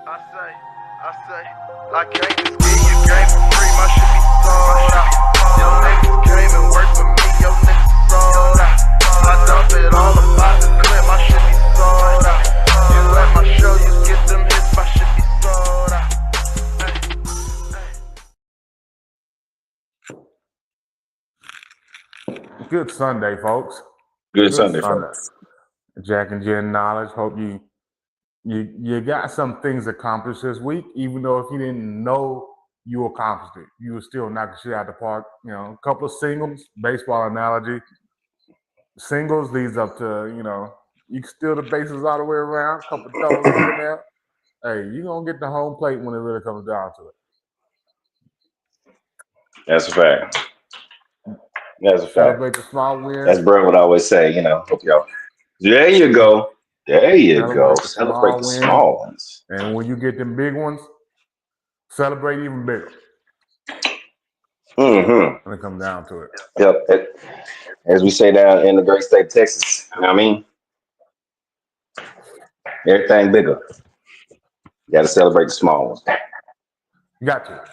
I can't just give you game for free, my shit be sold out. Your niggas came and worked for me, your niggas sold out. I dump it all about the clip, my shit be sold out. You let my show, you get them hits, my shit be sold out. Good Sunday, folks. Good Sunday, folks. Jack and Jen Knowledge. Hope you got some things accomplished this week, even though if you didn't know you accomplished it, you were still knocking shit out the park. You know, a couple of singles, baseball analogy. Singles leads up to, you can steal the bases all the way around, a couple of doubles here and there. Hey, you're going to get the home plate when it really comes down to it. That's a fact. That's a fact. Celebrate the small wins. That's Brett would always say, hope y'all. There you go. There you go. Celebrate the small ones. And when you get them big ones, celebrate even bigger. Mm-hmm. When it comes down to it. Yep. As we say down in the great state of Texas, you know what I mean? Everything bigger. You got to celebrate the small ones. You got to.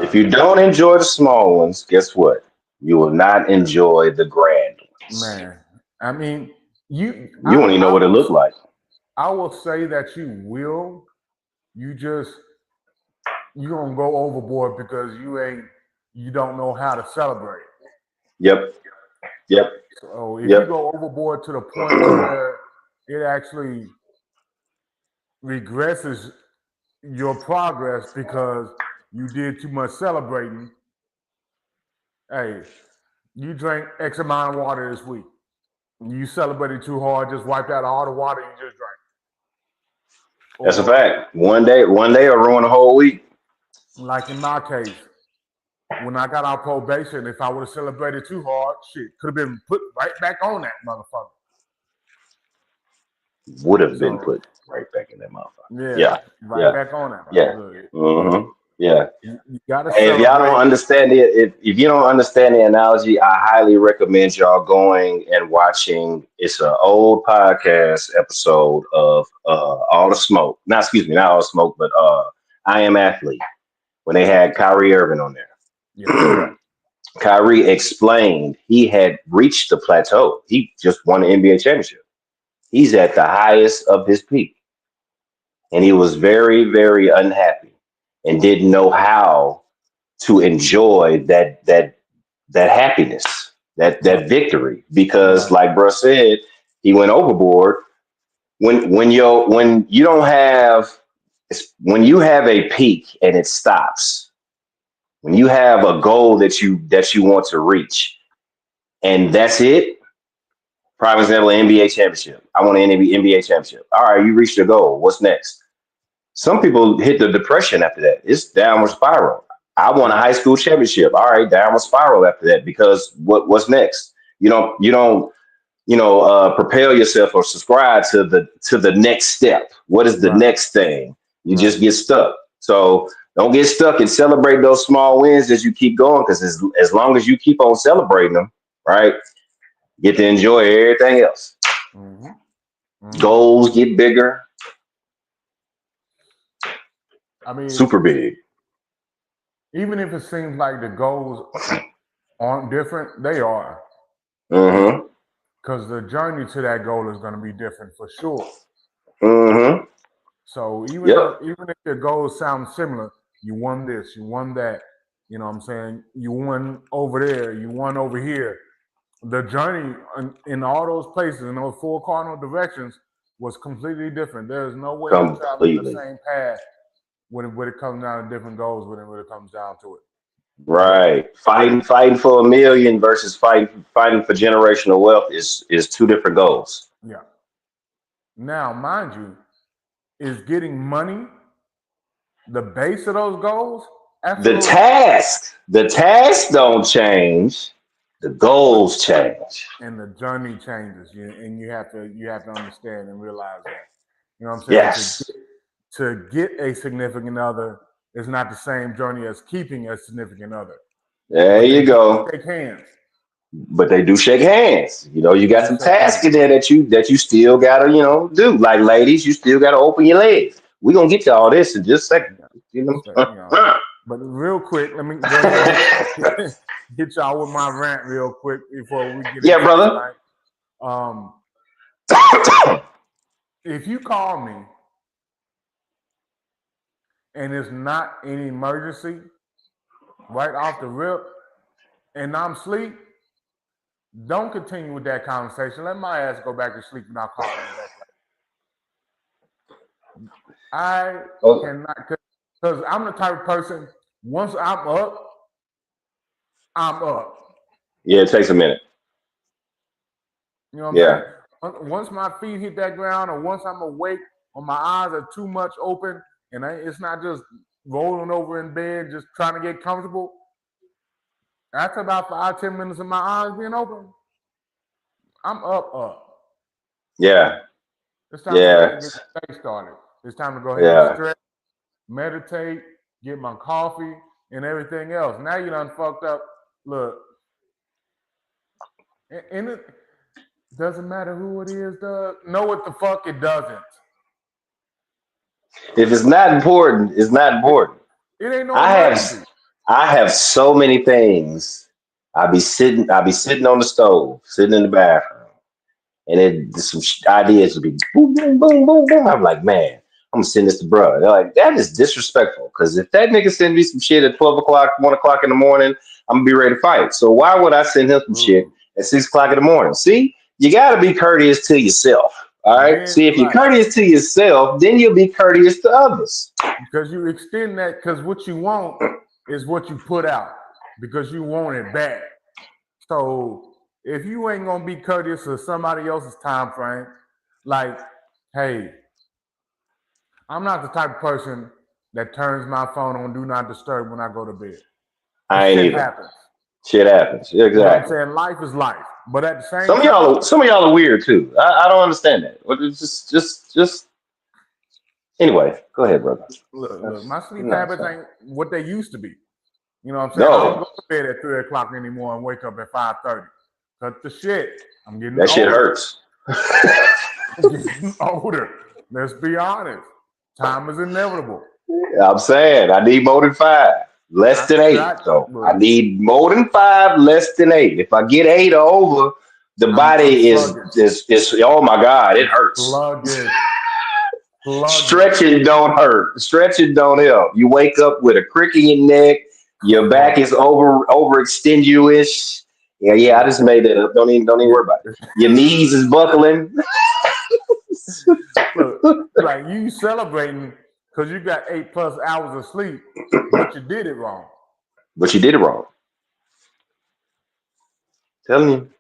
If you don't enjoy the small ones, guess what? You will not enjoy the grand ones. Man, I mean, you won't even know what it looked like. I will say that you will. You're gonna go overboard because you don't know how to celebrate. Yep. So if you go overboard to the point where it actually regresses your progress because you did too much celebrating, hey, you drank X amount of water this week. You celebrated too hard, just wiped out all the water you just drank. That's a fact. One day will ruin a whole week. Like in my case, when I got out probation, if I would have celebrated too hard, shit could have been put right back on that motherfucker. Would have been put right back in that motherfucker. Yeah. Back on that. Yeah. Mm-hmm. Yeah. You gotta if y'all don't understand it, if you don't understand the analogy, I highly recommend y'all going and watching. It's an old podcast episode of All the Smoke. Not All the Smoke, but I Am Athlete, when they had Kyrie Irving on there. Yeah. Kyrie explained he had reached the plateau. He just won the NBA championship. He's at the highest of his peak. And he was very, very unhappy and didn't know how to enjoy that happiness, that victory. Because like bro said, he went overboard. When you have a peak and it stops, when you have a goal that you want to reach, and that's it. Prime example, NBA championship. I want an NBA championship. All right, you reached your goal. What's next? Some people hit the depression after that. It's downward spiral. I won a high school championship. All right, downward spiral after that, because what's next? You don't propel yourself or subscribe to the next step. What is the next thing? You just get stuck. So don't get stuck and celebrate those small wins as you keep going, because as long as you keep on celebrating them, right, you get to enjoy everything else. Mm-hmm. Mm-hmm. Goals get bigger. I mean, super big. Even if it seems like the goals aren't different, they are. Mm-hmm. Because the journey to that goal is going to be different for sure. Mm-hmm. So even if your goals sound similar, you won this, you won that, you know what I'm saying? You won over there, you won over here. The journey in all those places, in those four cardinal directions, was completely different. There's no way to travel the same path when it comes down to different goals, when it really comes down to it. Right. Fighting for $1 million versus fighting for generational wealth is two different goals. Yeah. Now, mind you, is getting money the base of those goals? Absolutely. The task don't change. The goals change. And the journey changes. And you have to understand and realize that. You know what I'm saying? Yes. To get a significant other is not the same journey as keeping a significant other. There you go. Shake hands. But they do shake hands. You know, you got some Shake hands. tasks in there that you still gotta, do. Like ladies, you still gotta open your legs. We're gonna get to all this in just a second. You know? But real quick, let me go ahead and get y'all with my rant real quick before we get Yeah, into brother. tonight. If you call me and it's not an emergency, right off the rip, and I'm asleep, don't continue with that conversation. Let my ass go back to sleep and I'll call you back. I cannot, because I'm the type of person, once I'm up, I'm up. Yeah, it takes a minute. You know what I'm saying? Once my feet hit that ground or once I'm awake or my eyes are too much open and it's not just rolling over in bed, just trying to get comfortable, after about 5-10 minutes of my eyes being open, I'm up. Yeah. It's time to go ahead and get the day started. It's time to go ahead and stretch, meditate, get my coffee, and everything else. Now you done fucked up. Look, and it doesn't matter who it is, Doug. No, what the fuck it doesn't. If it's not important, it's not important. It ain't no emergency. I have so many things. I be sitting on the stove, sitting in the bathroom, and some ideas would be boom, boom, boom, boom, boom. I'm like, man, I'm gonna send this to bro. They're like, that is disrespectful. Because if that nigga send me some shit at 12 o'clock, 1 o'clock in the morning, I'm gonna be ready to fight. So why would I send him some shit at 6 o'clock in the morning? See, you gotta be courteous to yourself. All right. See, if you're courteous to yourself, then you'll be courteous to others. Because you extend that, because what you want is what you put out, because you want it back. So if you ain't gonna be courteous to somebody else's time frame, like, hey, I'm not the type of person that turns my phone on do not disturb when I go to bed. I ain't either. Happens. Shit happens. Exactly. You know what I'm saying? Life is life. But at the same time, some of y'all are weird too. I don't understand that. It's just anyway, go ahead, brother. Look, my sleep habits ain't what they used to be. You know what I'm saying? I don't go to bed at 3 o'clock anymore and wake up at 5:30. Cut the shit. I'm getting older. Shit hurts. I'm getting older. Let's be honest. Time is inevitable. I'm saying I need more than 5. Less than 8. So I need more than 5, less than 8. If I get 8 or over, the body is oh my God, it hurts. Sluggish. Stretching don't hurt. Stretching don't help. You wake up with a crick in your neck. Your back is overextenduous. Yeah. I just made that up. Don't even worry about it. Your knees is buckling. Look, like you celebrating because you got 8+ hours of sleep, but you did it wrong. Telling you.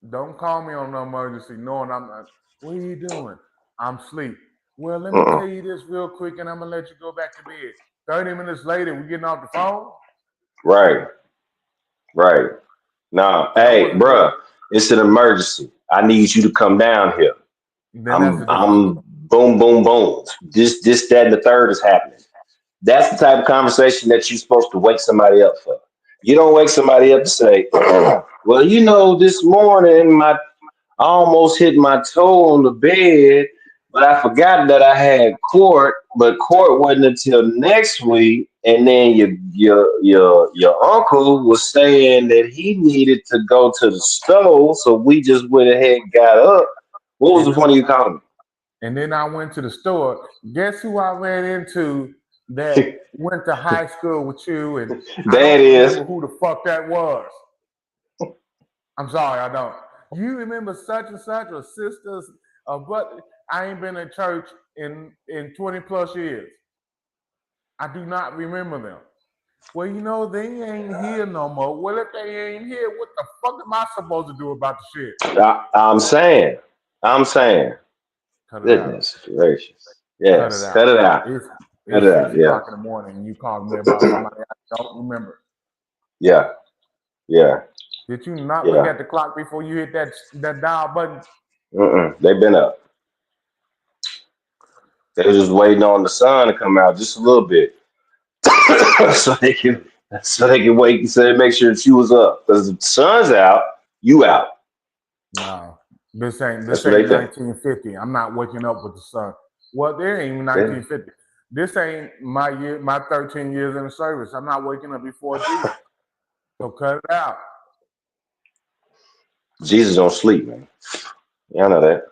Don't call me on no emergency knowing I'm not. What are you doing? I'm asleep. Well, let me tell you this real quick, and I'm gonna let you go back to bed. 30 minutes later, we getting off the phone. Right. Nah, hey, bruh, it's an emergency. I need you to come down here. I'm boom, boom, boom. This, that, and the third is happening. That's the type of conversation that you're supposed to wake somebody up for. You don't wake somebody up to say, well, this morning I almost hit my toe on the bed, but I forgot that I had court, but court wasn't until next week. And then your uncle was saying that he needed to go to the store, so we just went ahead and got up. What was the point of you calling me? And then I went to the store. Guess who I ran into that went to high school with you? And that is who the fuck that was. I'm sorry, I don't. You remember such and such or sisters or but I ain't been in church in 20+ years. I do not remember them. Well, they ain't here no more. Well, if they ain't here, what the fuck am I supposed to do about the shit? I'm saying. Goodness gracious. Yes, cut it out. It's 6 o'clock in the morning and you called me about somebody I don't remember. Yeah. Did you not look at the clock before you hit that dial button? They've been up. They were just waiting on the sun to come out just a little bit, so they can wait. So they make sure that she was up. Because the sun's out, you out. No, this ain't That's what they think. 1950. I'm not waking up with the sun. Well, there ain't even 1950. This ain't my year, my 13 years in the service. I'm not waking up before Jesus. So cut it out. Jesus don't sleep, man. Y'all know that.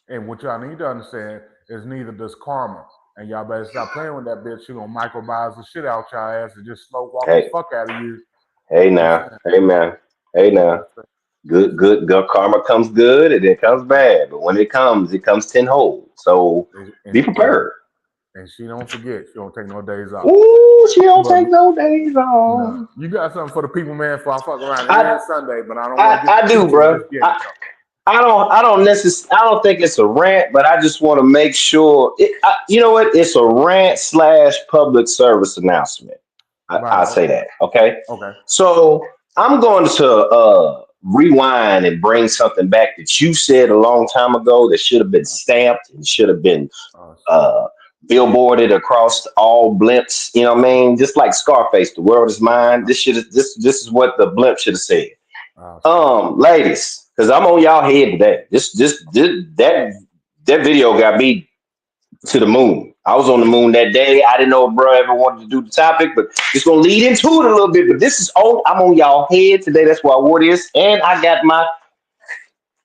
And what y'all need to understand is neither does karma. And y'all better stop playing with that bitch. She gonna microbiology the shit out y'all ass and just slow walk the fuck out of you. Hey now. Hey man. Hey now. Good karma comes good and it comes bad. But when it comes tenfold. So be prepared. And she don't forget. She don't take no days off. Ooh, she don't take no days off. No. You got something for the people, man, for I fuck around. It is Sunday, but I don't want to get I do, bro. I don't think it's a rant, but I just want to make sure. You know what? It's a rant / public service announcement. I'll say that. Okay. Okay. So I'm going to rewind and bring something back that you said a long time ago that should have been stamped and should have been billboarded across all blimps. You know what I mean? Just like Scarface, the world is mine. This is what the blimp should have said. Ladies, because I'm on y'all head today. That video got me to the moon. I was on the moon that day. I didn't know if bro ever wanted to do the topic, but it's gonna lead into it a little bit. But I'm on y'all head today. That's why I wore this, and I got my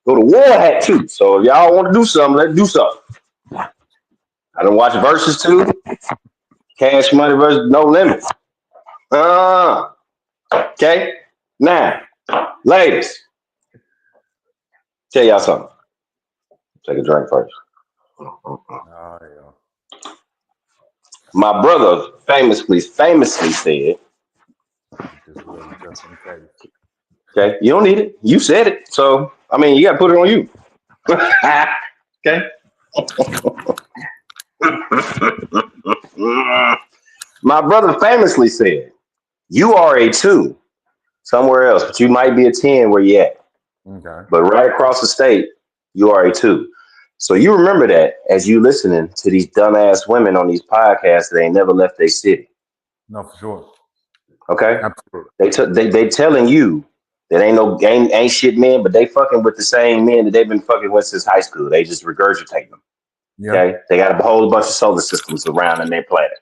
go to war hat too. So if y'all want to do something, let's do something. I done watch Versus too. Cash Money versus No Limit. Okay. Now, ladies, tell y'all something. Take a drink first. My brother famously said, okay, you don't need it. You said it. So, I mean, you got to put it on you. Okay. My brother famously said, you are a 2 somewhere else, but you might be a 10 where you at. Okay. But right across the state, you are a 2. So you remember that as you listening to these dumbass women on these podcasts that ain't never left their city. No, for sure. Okay. Absolutely. They telling you that ain't shit men, but they fucking with the same men that they've been fucking with since high school. They just regurgitate them. Yeah. Okay. They got a whole bunch of solar systems around in their planet.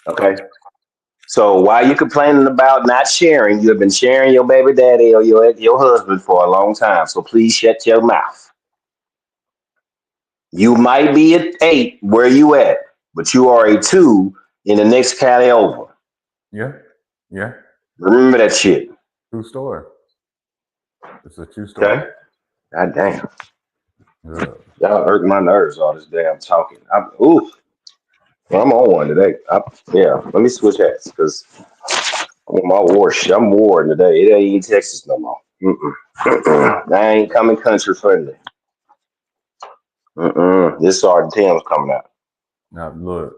Okay. So while you're complaining about not sharing, you have been sharing your baby daddy or your husband for a long time. So please shut your mouth. You might be at 8 where you at, but you are a 2 in the next county over. Yeah. Yeah. Remember that shit. True story. It's a true story. Okay. God damn. Yeah. Y'all hurt my nerves all this damn talking. I'm on one today. Let me switch hats because I'm on my war shit. I'm warring today. It ain't Texas no more. I ain't coming country friendly. This Sergeant Tim's coming out. Now look,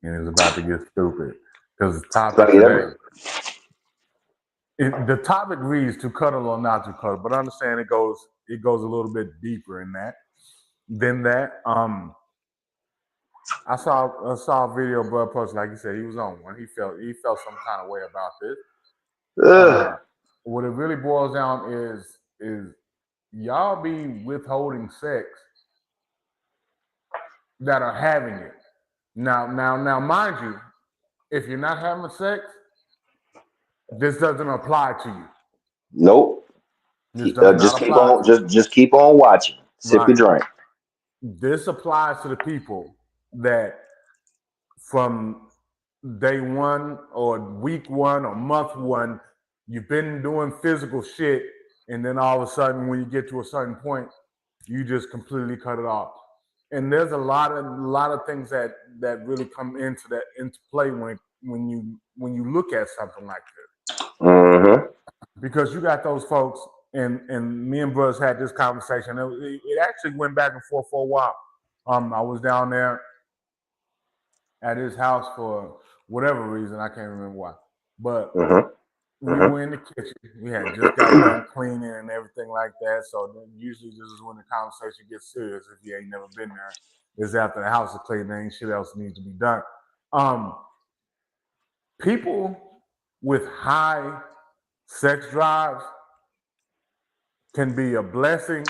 and it's about to get stupid because the topic today. The topic reads to cuddle or not to cuddle, but understand it goes a little bit deeper than that. I saw a video, bro, post like you said, he was on one. He felt some kind of way about this. What it really boils down is y'all be withholding sex that are having it. Now, mind you, if you're not having sex, this doesn't apply to you. Nope. Just keep on watching. Sip your drink. This applies to the people that from day 1 or week 1 or month 1, you've been doing physical shit, and then all of a sudden, when you get to a certain point, you just completely cut it off. And there's a lot of things that really come into play when you look at something like this. Mm-hmm. Because you got those folks, and me and Bruce had this conversation. It actually went back and forth for a while. I was down there at his house for whatever reason, I can't remember why. But we were in the kitchen. We had just got done cleaning and everything like that. So usually this is when the conversation gets serious. If you ain't never been there, is after the house is clean, there ain't shit else needs to be done. People with high sex drives can be a blessing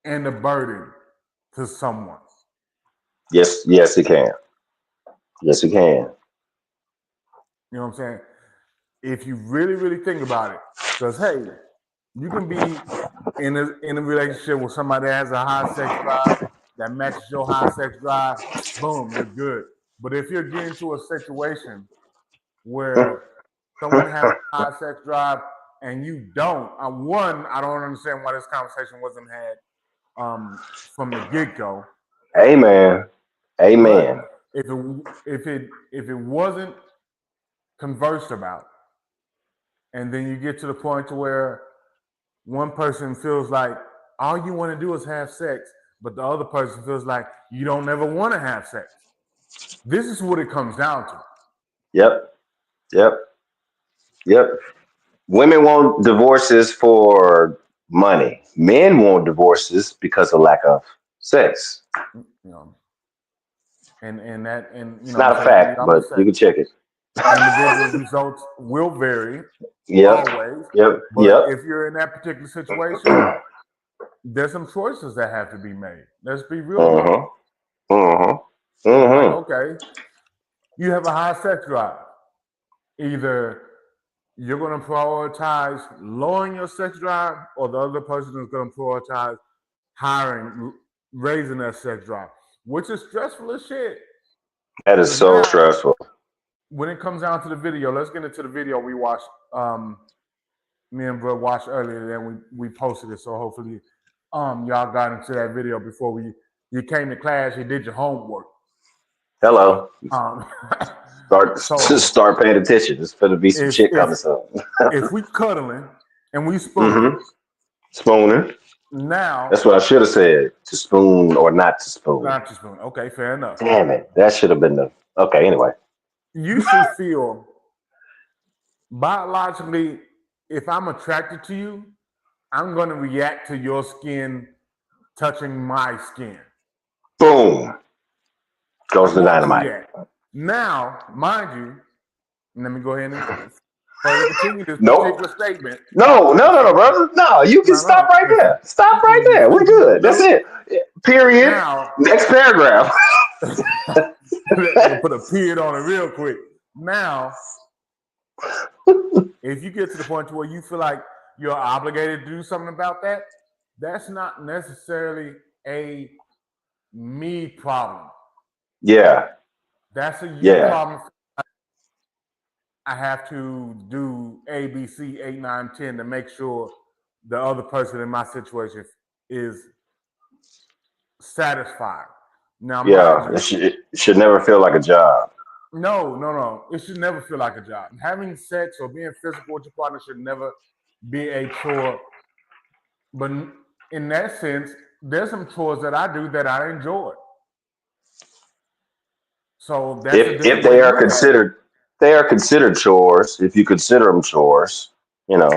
and a burden to someone. Yes, it can. Yes, it can. You know what I'm saying? If you really, really think about it, because hey, you can be in a relationship with somebody that has a high sex drive that matches your high sex drive, boom, you're good. But if you're getting to a situation where someone has a high sex drive and you don't, one, I don't understand why this conversation wasn't had from the get-go. Amen. Amen. But if it wasn't conversed about, and then you get to the point to where one person feels like all you want to do is have sex, but the other person feels like you don't ever want to have sex. This is what it comes down to. Yep. Women want divorces for money. Men want divorces because of lack of sex. You know, and that, and you It's know not what a I'm saying, fact, I'm gonna but you say can check it. individual results will vary Yep. always. Yep. But if you're in that particular situation, there's some choices that have to be made. Let's be real about it. Like, okay, you have a high sex drive. Either you're going to prioritize lowering your sex drive, or the other person is going to prioritize raising their sex drive, which is stressful as shit. That is so stressful. When it comes down to the video, let's get into the video we watched. Me and bro watched earlier, then we posted it. So hopefully, y'all got into that video before you came to class. You did your homework. Hello. Start paying attention. There's going to be some shit coming soon. If we cuddling and we spooning, spooning. Now that's what I should have said. To spoon or not to spoon. Not to spoon. Okay, fair enough. Damn it. That should have been the. Okay, anyway. You should feel biologically, if I'm attracted to you, I'm going to react to your skin touching my skin. Boom. Goes the dynamite. Now, mind you, let me go ahead and further continue this particular statement. No, brother. No, you can stop right there. Stop right there. We're good. That's it. Period. Now, next paragraph. Put a period on it real quick. Now, if you get to the point where you feel like you're obligated to do something about that, that's not necessarily a me problem. Yeah. That's a you problem. I have to do A, B, C, 8, 9, 10 to make sure the other person in my situation is satisfied. Now, it should never feel like a job. No. It should never feel like a job. Having sex or being physical with your partner should never be a chore. But in that sense, there's some chores that I do that I enjoy. So that's if they are considered. They are considered chores if you consider them chores. You know,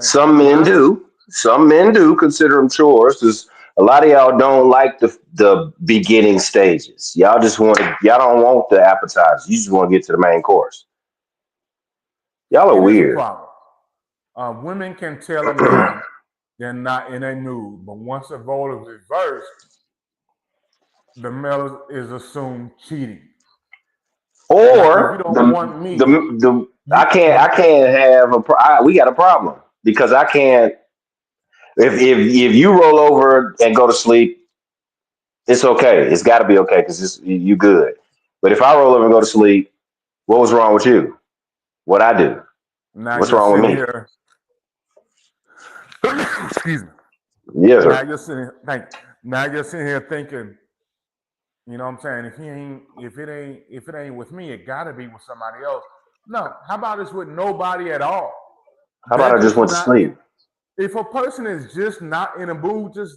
some men do. Some men do consider them chores. Because a lot of y'all don't like the beginning stages. Y'all don't want the appetizers. You just want to get to the main course. Y'all are weird. Women can tell a man they're not in a mood, but once the role is reversed, the male is assumed cheating. Or I can't have we got a problem because I can't. If you roll over and go to sleep, it's okay. It's got to be okay because you good. But if I roll over and go to sleep, what was wrong with you? What I do? What's wrong with me? Excuse me. Yes, sir. Now you're sitting here thinking, you know what I'm saying? If it ain't with me, it gotta be with somebody else. No, how about it's with nobody at all? How about I just went to sleep? If a person is just not in a mood, just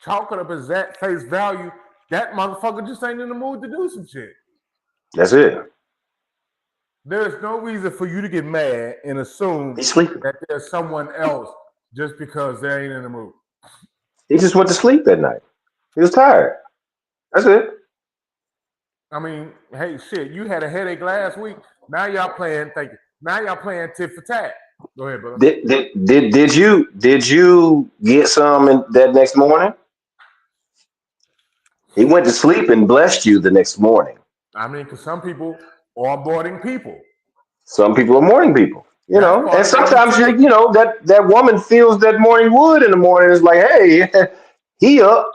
chalk it up as that face value, that motherfucker just ain't in the mood to do some shit. That's it. There's no reason for you to get mad and assume that there's someone else just because they ain't in the mood. He just went to sleep that night. He was tired. That's it. I mean, hey, shit, you had a headache last week. Now y'all playing tit for tat. Go ahead, brother. Did you get some that next morning? He went to sleep and blessed you the next morning. I mean, because some people are boarding people. Some people are morning people, That's part and of what it sometimes takes. that woman feels that morning wood in the morning. It's like, hey, he up.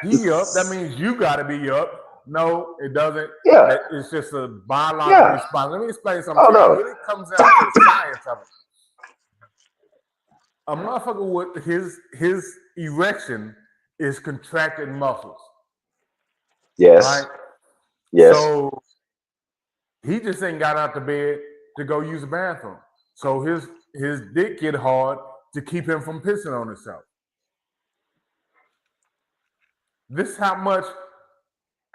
He up. That means you got to be up. No, it doesn't. Yeah, It's just a biological yeah. response. Let me explain something Oh to you. It no. really comes down to the science of it. A motherfucker with his erection is contracted muscles, Yes. right? Yes. So he just ain't got out the bed to go use the bathroom. So his dick get hard to keep him from pissing on himself. This is how much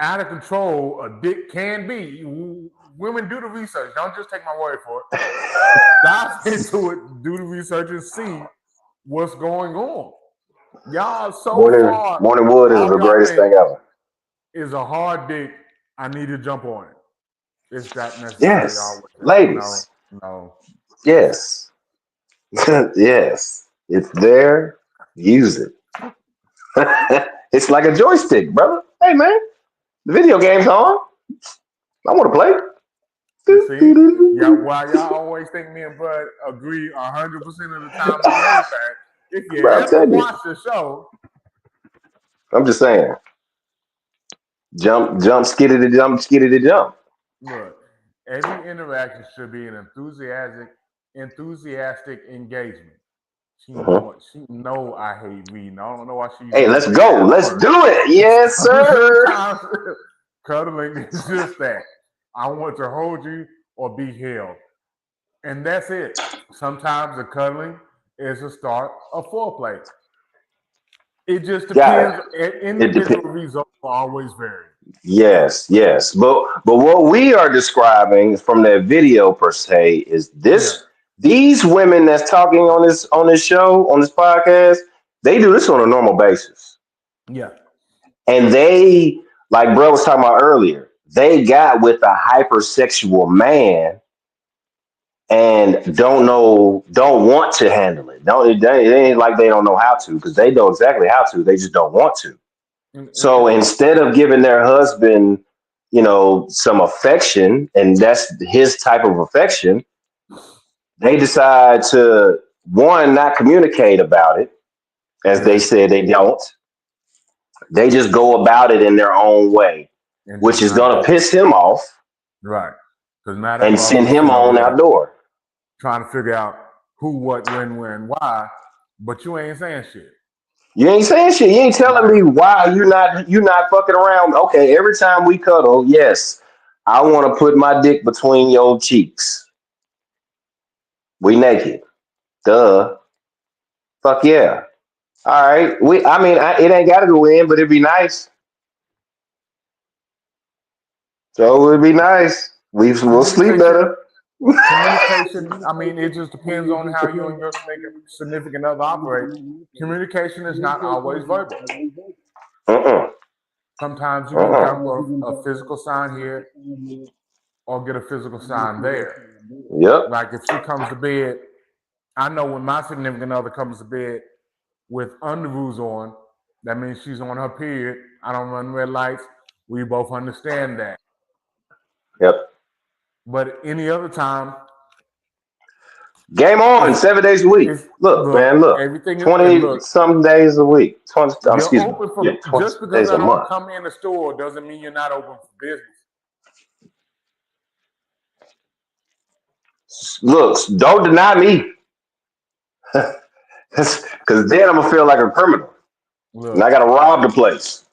out of control a dick can be. Women, do the research. Don't just take my word for it. Dive into it, do the research, and see what's going on. Y'all so far, Morning wood is all the y'all greatest think thing ever. is a hard dick. I need to jump on it. Is that necessary? Yes, Always? No, ladies. no. Yes. Yes. It's there. Use it. It's like a joystick, brother. Hey man, the video game's on. I want to play. You see? Yeah, why y'all always think me and Bud agree 100% of the time on everything. If you Bro, I'm ever telling you. watch the show, I'm just saying. Jump, skiddity, jump, skiddity, jump. look, every interaction should be an enthusiastic engagement. She Mhm. know it. She know I hate reading. I don't know why she Hey, using let's the big go. ass Let's word. do it. Yes, sir. Sometimes cuddling is just that. I want to hold you or be held. And that's it. Sometimes the cuddling is the start of foreplay. It just Got depends. it. It Individual depends. results always vary. Yes, yes. But what we are describing from that video per se is Yeah. these women that's talking on this show, on this podcast, they do this on a normal basis. Yeah. And they, like bro was talking about earlier, they got with a hypersexual man and don't want to handle it. It ain't like they don't know how to, because they know exactly how to. They just don't want to. So And instead of giving their husband, some affection, and that's his type of affection, they decide to, one, not communicate about it, as they yeah. said they don't. They just go about it in their own way, And which just is not gonna do piss him off right. Because now that and motherfucker send him sitting over on there outdoor. trying to figure out who, what, when, where, and why, but you ain't saying shit. You ain't saying shit. You ain't telling Like, me why you not fucking around. Okay, every time we cuddle, yes, I want to put my dick between your cheeks. We naked. Duh. Fuck yeah. All right. It ain't got to go in, but it'd be nice. So it'd be nice. We'll sleep communication, better. communication, I mean, it just depends on how you and your significant other operate. Communication is not always verbal. Uh-uh. Sometimes you can Uh-uh. come with a physical sign here or get a physical sign there. Yep. Like if she comes to bed, I know when my significant other comes to bed with underoos on, that means she's on her period. I don't run red lights. We both understand that. Yep. But any other time, Game on it's 7 days a week. it's Look, look, man, look. everything is and 20 look, some days a week. 20, you're excuse me. open Yeah, for 20 just because days I a don't month. come in the store doesn't mean you're not open for business. Look, don't deny me. Because then I'm going to feel like a criminal. And I Look, got to rob the place.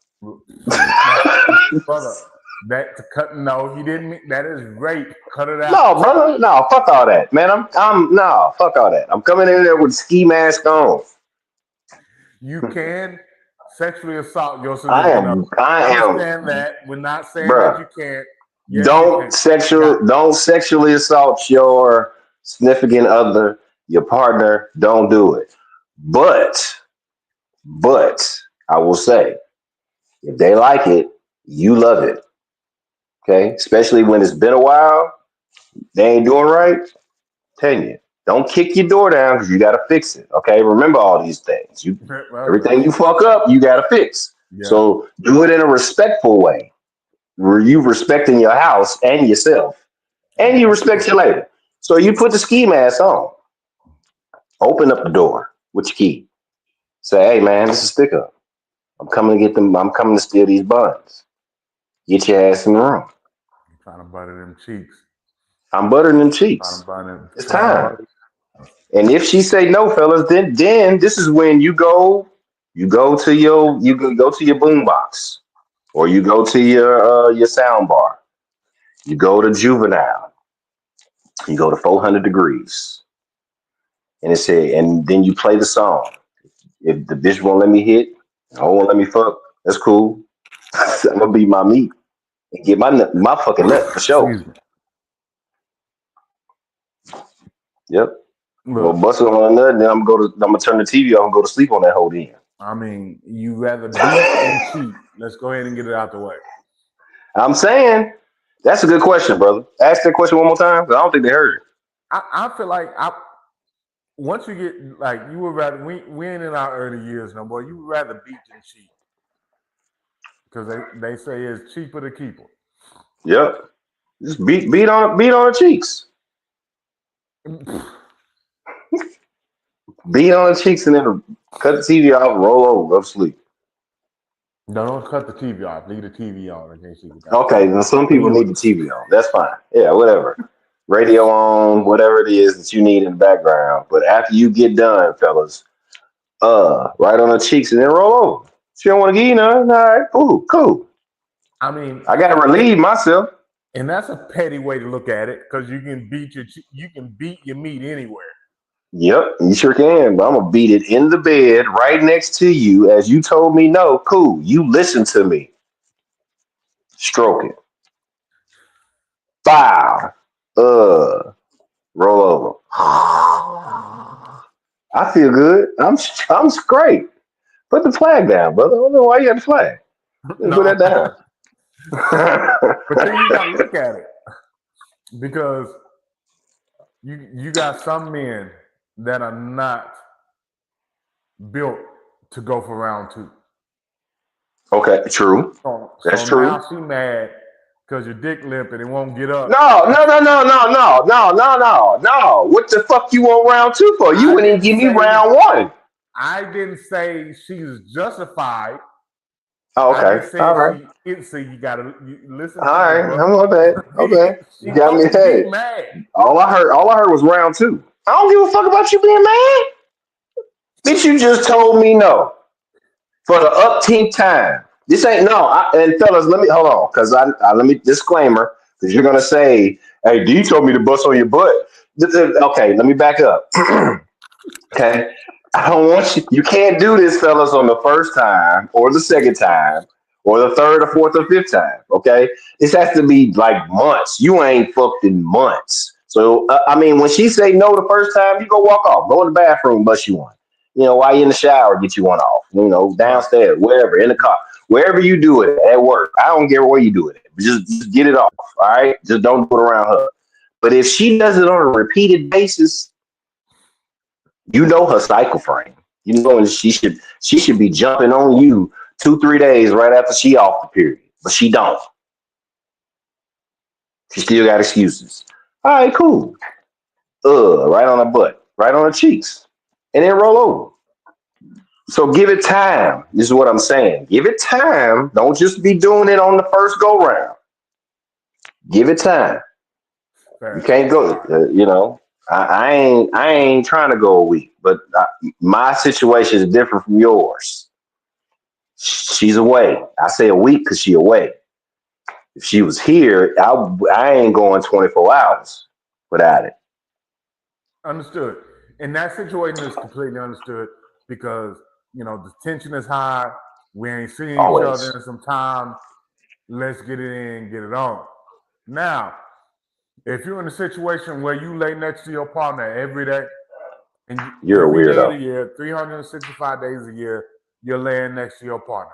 brother, that to cut no, he didn't mean that is rape. Cut it out. No, brother. No, fuck all that, man. No, fuck all that. I'm coming in there with ski mask on. You can sexually assault your I significant other. am, I am, Understand that. We're not saying that bruh. you can't. Yes, you can. Don't sexually assault your significant other, your partner. Don't do it. But, I will say, if they like it, you love it. Okay, especially when it's been a while, they ain't doing right. Telling you, don't kick your door down because you got to fix it. Okay, remember all these things. Everything you fuck up, you got to fix. Yeah. So do it in a respectful way, where you respecting your house and yourself, and you respect your lady. So you put the ski mask on, open up the door with your key. Say, hey man, this is stick up. I'm coming to get them. I'm coming to steal these buns. Get your ass in the room. I'm trying to butter them cheeks. I'm buttering them Trying to cheeks. butter, It's trying to time. butter. And if she say no, fellas, then this is when you go to your boombox, or you go to your sound bar. You go to Juvenile. You go to 400 degrees, and it said, and then you play the song. If the bitch won't let me hit, I won't let me fuck. That's cool. I'm gonna beat my meat and get my fucking nut for sure. Excuse me. Yep. Well, Look, bust it on a nut, and then I'm gonna turn the TV off and go to sleep on that whole end. I mean, you rather beat and cheat. Let's go ahead and get it out the way. I'm saying that's a good question, brother. Ask that question one more time, 'cause I don't think they heard it. I feel like once you get like you would rather we ain't in our early years no more. You would rather beat than cheat because they say it's cheaper to keep Yep. Just beat on the cheeks. them. Beat on the cheeks and then cut the TV off, roll over, go to sleep. No, don't cut the TV off. Leave the TV on in case you forgot. Okay, then some people need the Anyways, TV on. That's fine. Yeah, whatever. Radio on, whatever it is that you need in the background. But after you get done, fellas, right on the cheeks and then roll over. She don't want to give you none. All right, cool. I mean, I gotta relieve myself. and that's a petty way to look at it because you can beat your meat anywhere. Yep, you sure can. But I'm gonna beat it in the bed right next to you as you told me no. Cool. You listen to me. Stroke it. Bow. Roll over. I feel good. I'm great. Put the flag down, brother. I don't know why you got the flag. Just put No, that down. but then you got to look at it because you got some men that are not built to go for round two. Okay, true. That's So true. now she mad because your dick limp and it won't get up. No. What the fuck you want round two for? You I wouldn't even didn't give me say round one. I didn't say she's justified. Oh, I okay. just All said right. so you gotta listen All to me, right. bro. I'm okay. Okay. She You got me. supposed to be Hey, mad. all I heard was round two. I don't give a fuck about you being mad. Bitch, you just told me no for the upteenth time. This ain't no. And fellas, let me hold on, cause I let me disclaimer, because you're gonna say, "Hey, D told me to bust on your butt." Okay, let me back up. Okay, I don't want you. You can't do this, fellas, on the first time or the second time or the third or fourth or fifth time. Okay, this has to be like months. You ain't fucked in months. So I mean, when she say no the first time, you go walk off, go in the bathroom, bust you one. While you in the shower, get you one off. Right. Downstairs, wherever, in the car, wherever you do it at work. I don't care where you do it. Just get it off. All right, just don't do it around her. But if she does it on a repeated basis, you know her cycle frame. And she should be jumping on you 2-3 days right after she off the period, but she don't. She still got excuses. All right, cool. Right on her butt, right on her cheeks, and then roll over. So give it time. This is what I'm saying. Give it time. Don't just be doing it on the first go round. Give it time. You Fair. can't go. All right. I ain't trying to go a week, but my situation is different from yours. She's away. I say a week because she away. If she was here, I ain't going 24 hours without it. Understood. And that situation is completely understood because the tension is high. We ain't seen each other Always. in some time. Let's get it in, get it on. Now, if you're in a situation where you lay next to your partner every day, and You're a every day of weirdo. the year, 365 days a year, you're laying next to your partner.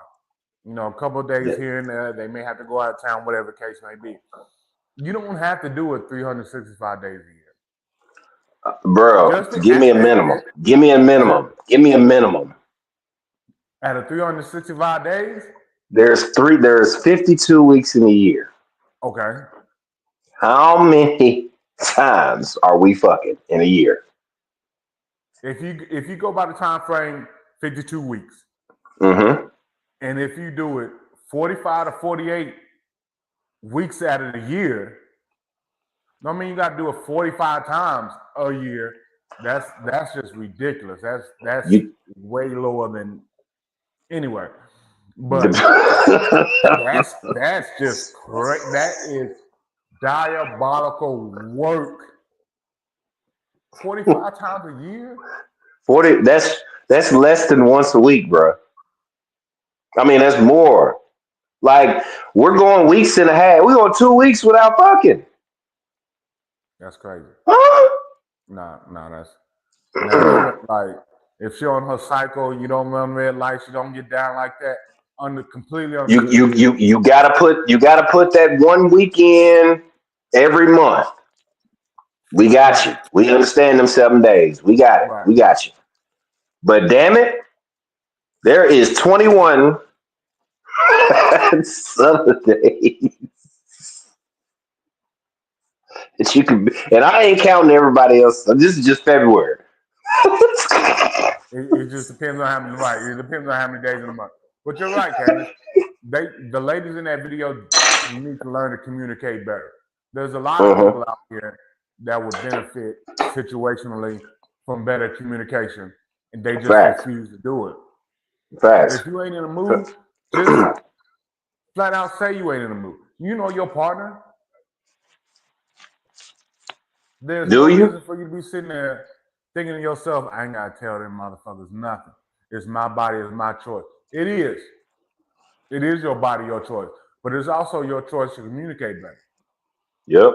A couple of days Yeah. here and there, they may have to go out of town, whatever the case may be. You don't have to do it 365 days a year. Bro, Just give me a minimum. Give me a minimum. Give me a minimum. out of 365 days. There's 52 weeks in a year. Okay. How many times are we fucking in a year? If you go by the time frame, 52 weeks, Mm-hmm. and if you do it 45 to 48 weeks out of the year, I mean you got to do it 45 times a year. That's just ridiculous. That's way lower than anywhere. But that's just correct. That is diabolical work. 45 times a year. 40. That's less than once a week, bro. I mean, that's more. Like we're going weeks and a half. We're going 2 weeks without fucking. That's crazy. Huh? Nah, that's now like if she on her cycle, you don't run red lights, you don't get down like that. Completely understood. You gotta put that 1 weekend every month. We got you. We understand them 7 days. We got it. Right. We got you. But damn it, there is 21 Saturdays that you can, and I ain't counting everybody else. This is just February. It just depends on how many. Right. It depends on how many days in a month. But you're right, Candace. The ladies in that video need to learn to communicate better. There's a lot of people out here that would benefit situationally from better communication, and they just refuse to do it. Facts. If you ain't in a mood, just flat out say you ain't in a mood. You know your partner. There's no reason for you to be sitting there thinking to yourself, I ain't gotta tell them motherfuckers nothing. It's my body, it's my choice. It is. It is your body, your choice. But it's also your choice to communicate better. Yep.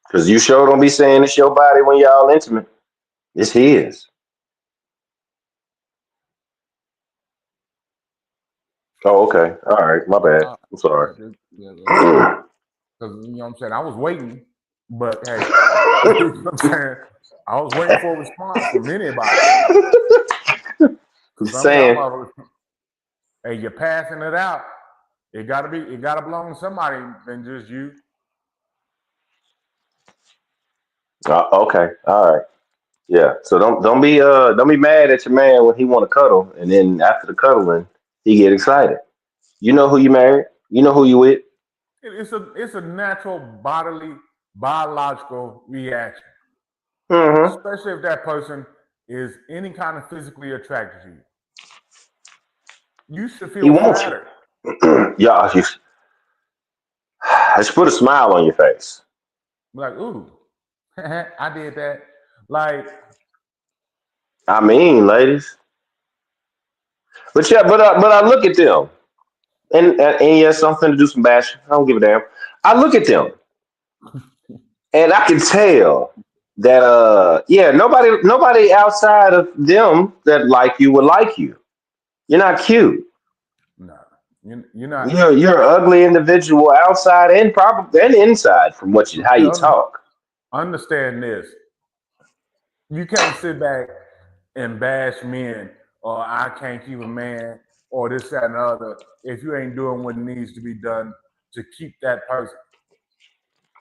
Because you sure don't be saying it's your body when y'all intimate. It's his. Oh, okay. All right. My bad. I'm sorry. Because you know what I'm saying? I was waiting, but hey, you know what I'm saying? I was waiting for a response from anybody. Just saying. Hey, you're passing it out. It gotta belong to somebody than just you. Okay. All right. Yeah. So don't be mad at your man when he want to cuddle, and then after the cuddling, he get excited. You know who you married. You know who you with. It's a natural biological reaction. Mm-hmm. Especially if that person is any kind of physically attracted to you. You should feel flattered. Yeah, let's put a smile on your face. Like, ooh, I did that. Like, I mean, ladies. But yeah, but I look at them, and yes, I'm finna do some bashing. I don't give a damn. I look at them, and I can tell that nobody outside of them that like you would like you. You're not cute. No, you're not. You're an ugly individual outside and probably and inside from how you talk. Understand this. You can't sit back and bash men or I can't keep a man or this, that, and the other if you ain't doing what needs to be done to keep that person.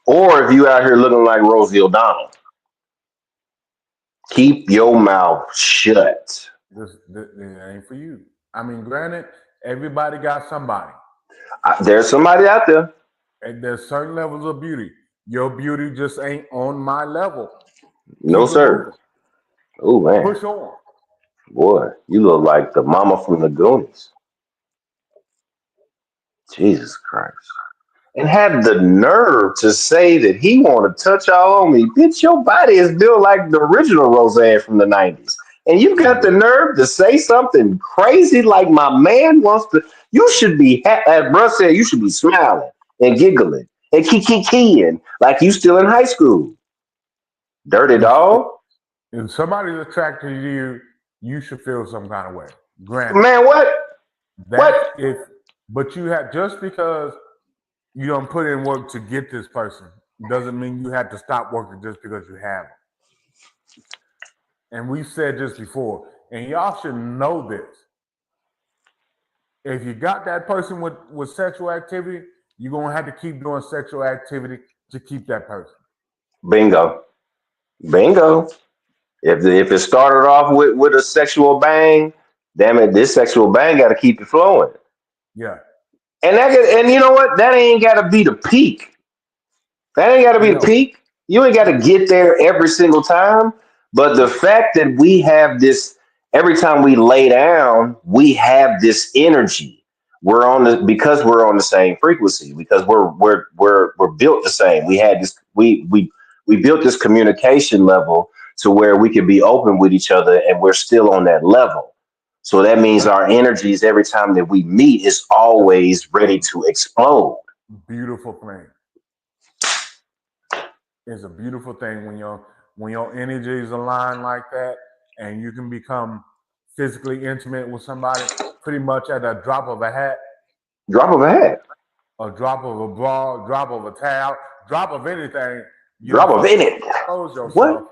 Or if you out here looking like Rosie O'Donnell. Keep your mouth shut. This ain't for you. I mean, granted, everybody got somebody. There's somebody out there. And there's certain levels of beauty. Your beauty just ain't on my level. No, sir. Oh, man. Push on. Boy, you look like the mama from the Goonies. Jesus Christ. And had the nerve to say that he want to touch all on me. Bitch, your body is built like the original Roseanne from the 90s. And you got the nerve to say something crazy like my man wants to. You should be, as bruh said, you should be smiling and giggling and kiki-keying like you still in high school. Dirty dog. If somebody's attracted to you, you should feel some kind of way. Granted. Man, what? But you have, just because you don't put in work to get this person doesn't mean you have to stop working just because you have them. and we've said this before, and y'all should know this. If you got that person with sexual activity, you're gonna have to keep doing sexual activity to keep that person. Bingo. Bingo. If it started off with a sexual bang, damn it, this sexual bang got to keep it flowing. Yeah. And you know what? That ain't got to be the peak. That ain't got to be the No. peak. You ain't got to get there every single time. But the fact that we have this every time we lay down, we have this energy. We're on the because we're on the same frequency because we're built the same. We had this we built this communication level to where we can be open with each other and we're still on that level. So that means our energies every time that we meet is always ready to explode. Beautiful thing. It's a beautiful thing when your energies align like that, and you can become physically intimate with somebody pretty much at a drop of a hat, Drop of a hat. a drop of a bra, drop of a towel, drop of anything. You Drop of in it. expose yourself. What?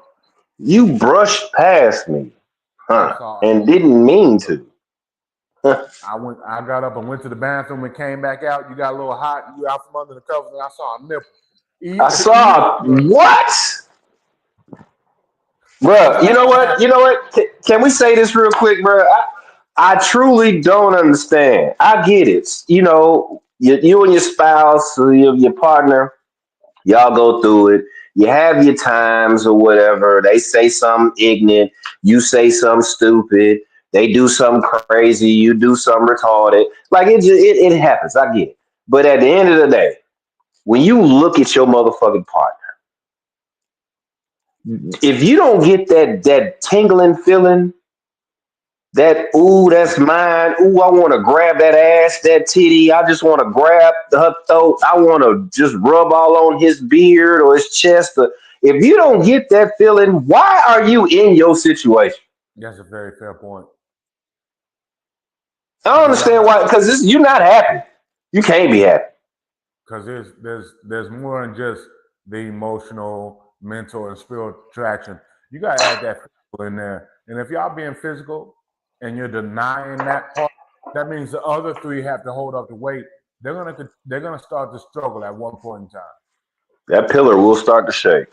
You brushed past me, I'm huh? sorry. And didn't mean to. I got up and went to the bathroom and came back out. You got a little hot. You out from under the covers, and I saw a nipple. I saw what? Bruh, you know what? You know what? Can we say this real quick, bruh? I truly don't understand. I get it. You know, you and your spouse, or your partner, y'all go through it. You have your times or whatever. They say something ignorant. You say something stupid. They do something crazy. You do something retarded. Like it happens. I get it. But at the end of the day, when you look at your motherfucking partner, if you don't get that tingling feeling, that ooh, that's mine. Ooh, I want to grab that ass, that titty. I just want to grab her throat. I want to just rub all on his beard or his chest. If you don't get that feeling, why are you in your situation? That's a very fair point. I don't understand why. Because you're not happy. You can't be happy. Because there's more than just the emotional, mental, and spiritual attraction. You gotta add that physical in there. And if y'all being physical and you're denying that part, that means the other three have to hold up the weight. They're gonna start to struggle at one point in time. That pillar will start to shake.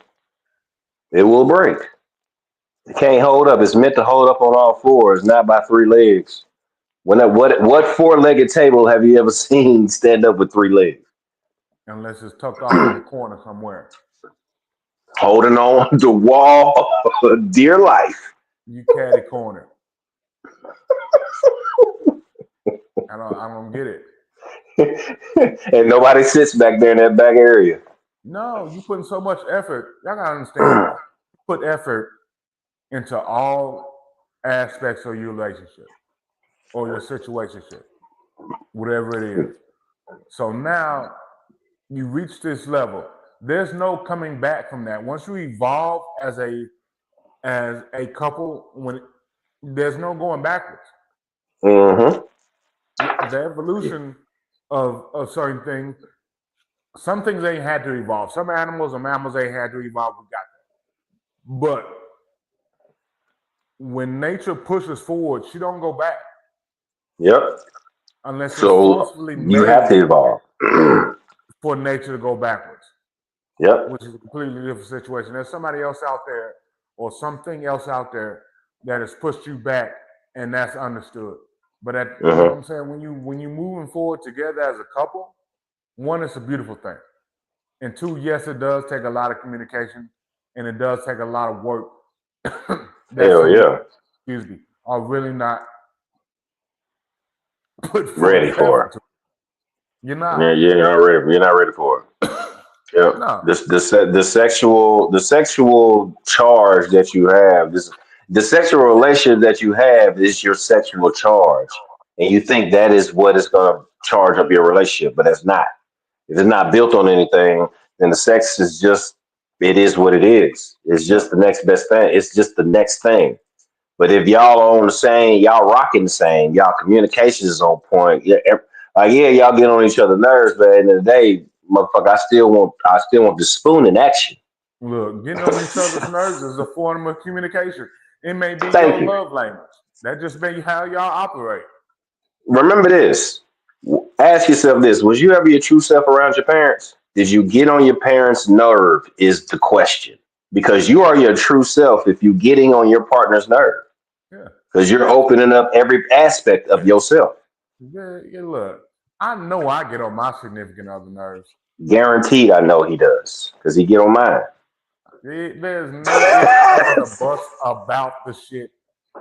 It will break. It can't hold up. It's meant to hold up on all fours, not by three legs. What four-legged table have you ever seen stand up with three legs? Unless it's tucked off in the corner somewhere. Holding on the wall, dear life. You caddy corner. I don't get it. And nobody sits back there in that back area. No, you putting so much effort. Y'all gotta understand. Put effort into all aspects of your relationship or your situationship, whatever it is. So now you reach this level. There's no coming back from that. Once you evolve as a couple, there's no going backwards. Mm-hmm. The evolution of certain things. Some things ain't had to evolve. Some animals and mammals ain't had to evolve. We got that. But when nature pushes forward, she don't go back. Yep. Unless it's So forcefully you have to made evolve. for nature to go backwards. Yep. Which is a completely different situation. There's somebody else out there or something else out there that has pushed you back, and that's understood. But you know what I'm saying, when you moving forward together as a couple, one, it's a beautiful thing. And two, yes, it does take a lot of communication and it does take a lot of work. Hell yeah. Excuse me, are really not put ready for it. You're not. Yeah, you're not ready. You're not ready for it. Yeah. No. The sexual charge that you have, the sexual relation that you have is your sexual charge. And you think that is what is gonna charge up your relationship, but it's not. If it's not built on anything, then the sex is just it is what it is. It's just the next best thing. It's just the next thing. But if y'all are on the same, y'all rocking the same, y'all communication is on point. Yeah, y'all get on each other's nerves, but at the end of the day, motherfucker, I still want the spoon in action. Look, getting on each other's nerves is a form of communication. It may be Thank your you. love language. That just may be how y'all operate. Remember this. Ask yourself this: was you ever your true self around your parents? Did you get on your parents' nerve? Is the question. Because you are your true self if you getting on your partner's nerve. Yeah. Because you're opening up every aspect of yourself. Yeah, look, I know I get on my significant other nerves. Guaranteed, I know he does. Because he get on mine. There's no ifs, ands, or buts about the shit.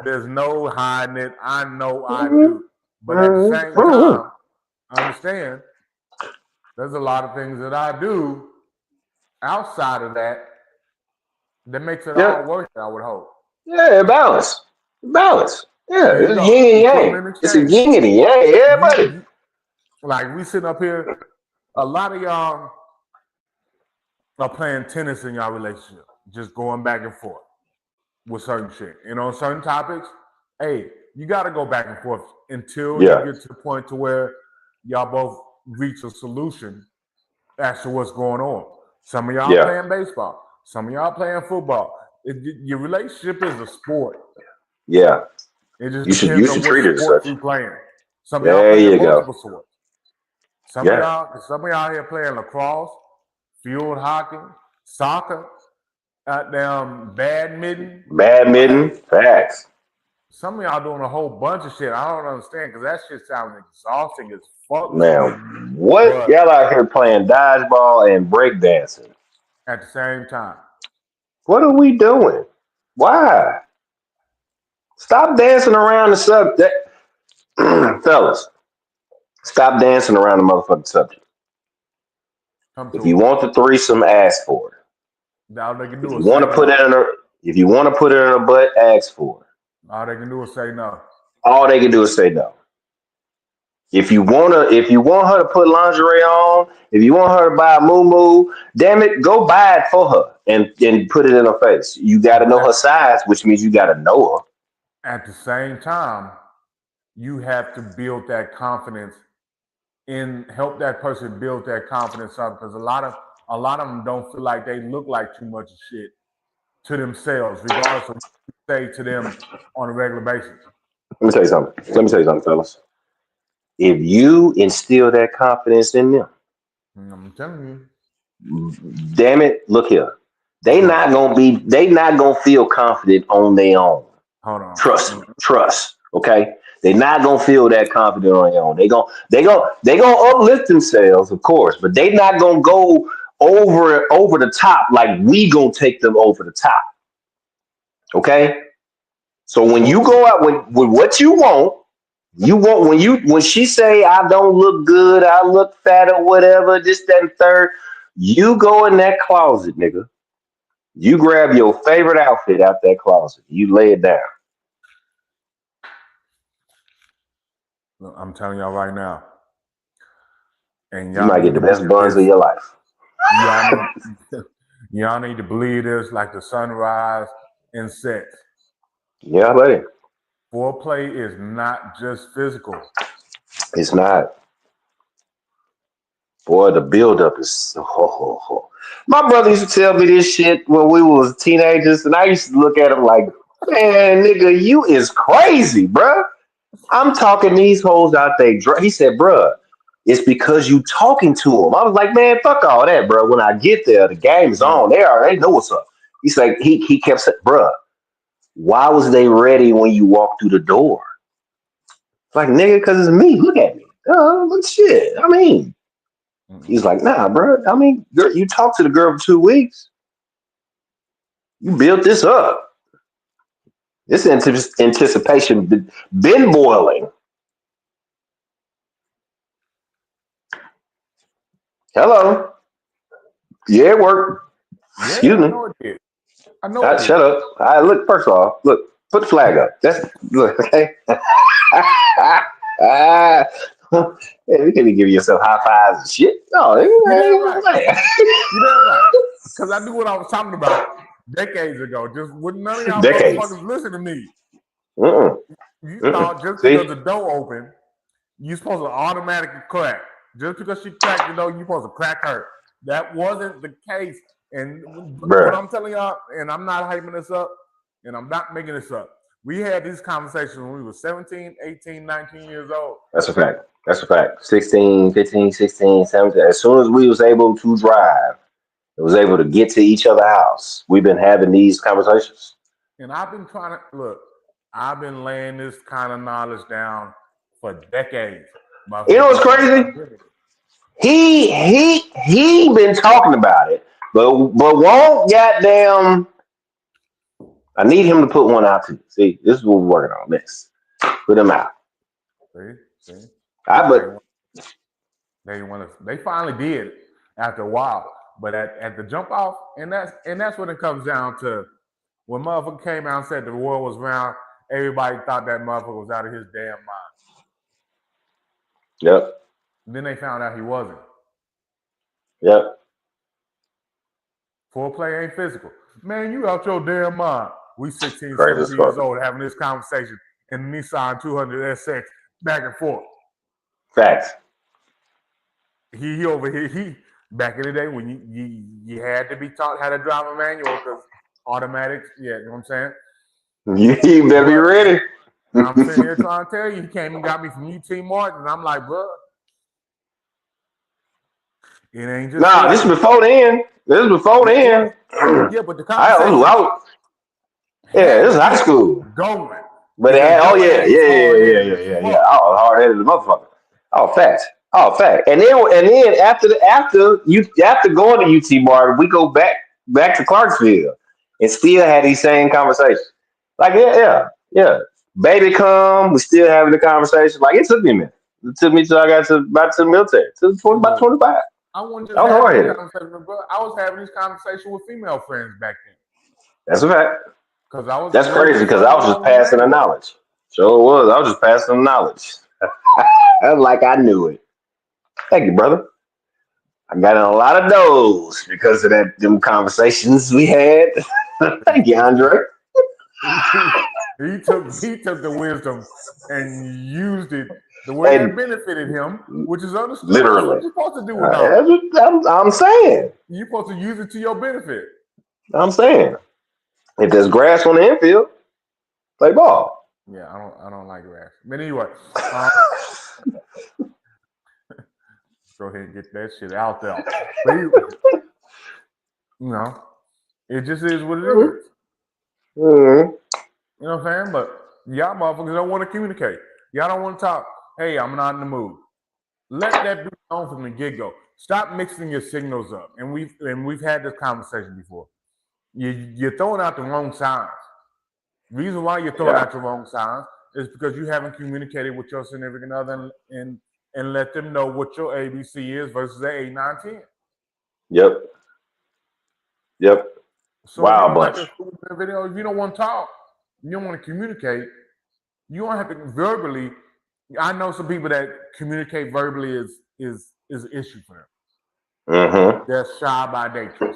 There's no hiding it. I know I do. But at the same time, understand there's a lot of things that I do outside of that that makes it Yeah, all worth it, I would hope. yeah, balance, balance. Yeah, There you it's go. yin and yang. Equipment It's a exchange. yin and yang. Yeah, buddy. Like we sitting up here, a lot of y'all are playing tennis in y'all relationship, just going back and forth with certain shit. You know, certain topics, hey, you got to go back and forth until you Yeah, get to the point to where y'all both reach a solution as to what's going on. Some of y'all yeah, playing baseball. Some of y'all playing football. Your relationship is a sport. yeah. It just You depends on should what treat it as sport such. you playing. Some of y'all There playing you go. multiple sports. Some of Yeah, y'all here playing lacrosse, field hockey, soccer, badminton. badminton, facts. Some of y'all doing a whole bunch of shit. I don't understand because that shit sounds exhausting as fuck to me. Man, what But y'all out here playing dodgeball and breakdancing? at the same time, What are we doing? Why? Stop dancing around the subject, fellas. Stop dancing around the motherfucking subject. come If to you it. want the threesome, ask for it. All they can If do you is want say to put no. it in a, if you want to put it in a butt, ask for it. All they can do is say no. All they can do is say no. If you want her to put lingerie on, if you want her to buy a moo damn it, go buy it for her and put it in her face. You got to But know her size, which means you got to know at the same time, you have to build that confidence help that person build that confidence up because a lot of them don't feel like they look like too much shit to themselves, regardless of what you say to them on a regular basis. her. Let me tell you something, fellas. If you instill that confidence in them, I'm telling you. damn it, look here. They not gonna feel confident on their own. Hold on. Trust me. Trust. Okay. They're not gonna feel that confident on their own. They gonna uplift themselves, of course, but they not gonna go over the top like we gonna take them over the top. Okay. So when you go out with what you want when she say I don't look good, I look fat or whatever, this, that, and third, you go in that closet, nigga. You grab your favorite outfit out that closet. You lay it down. Look, I'm telling y'all right now, and You y'all might need get to the best believe buns of this. your life. Y'all need to believe this like the sunrise in sex. Yeah, buddy. Foreplay is not just physical. It's not. Boy, the buildup is. Oh. My brother used to tell me this shit when we was teenagers, and I used to look at him like, man, nigga, you is crazy, bruh. I'm talking these hoes out there. He said, bruh, it's because you talking to them. I was like, man, fuck all that, bro. When I get there, the game is on. They already know what's up. He's like, he kept saying, bruh, why was they ready when you walked through the door? It's like, nigga, because it's me. Look at me. Look shit. I mean, he's like, nah, bro. I mean, girl, you talked to the girl for 2 weeks. You built this up. This anticipation been boiling. Hello. Yeah, it worked. Yeah, Excuse I me. know it did. I know it did. Shut up. Look, first of all, look, put the flag up. That's look, okay. Man, you can't be giving yourself high fives and shit. No, You damn right. You damn right. Because I knew what I was talking about decades ago. Just wouldn't none of y'all decades. motherfuckers listen to me. You Mm-mm. thought just See? because the door open, you supposed to automatically crack. Just because she cracked the door, you supposed to crack her. That wasn't the case. And what Bruh. I'm telling y'all, and I'm not hyping this up, and I'm not making this up. We had these conversations when we were 17, 18, 19 years old. That's a fact. That's a fact. 16, 15, 16, 17. As soon as we was able to drive, and was able to get to each other's house, we've been having these conversations. And I've been trying to look, I've been laying this kind of knowledge down for decades. You know what's crazy? He been talking about it, but won't goddamn. I need him to put one out too. See, this is what we're working on next. Put him out. See. But they finally did after a while. But at the jump off, and that's what it comes down to. When motherfucker came out and said the world was round, everybody thought that motherfucker was out of his damn mind. Yep. Then they found out he wasn't. Yep. Foreplay ain't physical. Man, you out your damn mind. We 16, 17 years old having this conversation in the Nissan 200 SX back and forth. Facts. He over here, he back in the day when you had to be taught how to drive a manual because automatics, yeah, you know what I'm saying? You better be ready. I'm sitting here trying to tell you, he came and got me from UT Martin, and I'm like, bro, it ain't just. Nah, this is before then. Yeah, but the conversation. This is high school. Going. But it had, yeah. I was hard headed as a motherfucker. Oh, fact. And then after going to UT Martin, we go back to Clarksville and still had these same conversations. Like, yeah. Baby come, we still having the conversation. Like, it took me a minute. It took me till I got to the military. About 25. I wasn't just having these conversations, bro. I was having these conversations with female friends back then. That's a fact. That's crazy because I was just passing the knowledge. Sure was. I was just passing the knowledge. Like I knew it. Thank you, brother. I got in a lot of those because of them conversations we had. Thank you, Andre. He took the wisdom and used it the way that benefited him, which is understood. Literally. What you're supposed to do with it. I'm saying. You're supposed to use it to your benefit. I'm saying. If there's grass on the infield, play ball. Yeah, I don't like grass. But anyway, go ahead and get that shit out there. But it just is what it is. Mm-hmm. You know what I'm saying? But y'all motherfuckers don't want to communicate. Y'all don't want to talk. Hey, I'm not in the mood. Let that be known from the get-go. Stop mixing your signals up. And we've had this conversation before. You're throwing out the wrong signs. The reason why you're throwing out the wrong signs is because you haven't communicated with your significant other and let them know what your ABC is versus their 8, 9, 10. Yep. So wow, bunch. If you don't want to talk, you don't want to communicate, you don't have to verbally. I know some people that communicate verbally is an issue for them. Mm-hmm. They're shy by nature.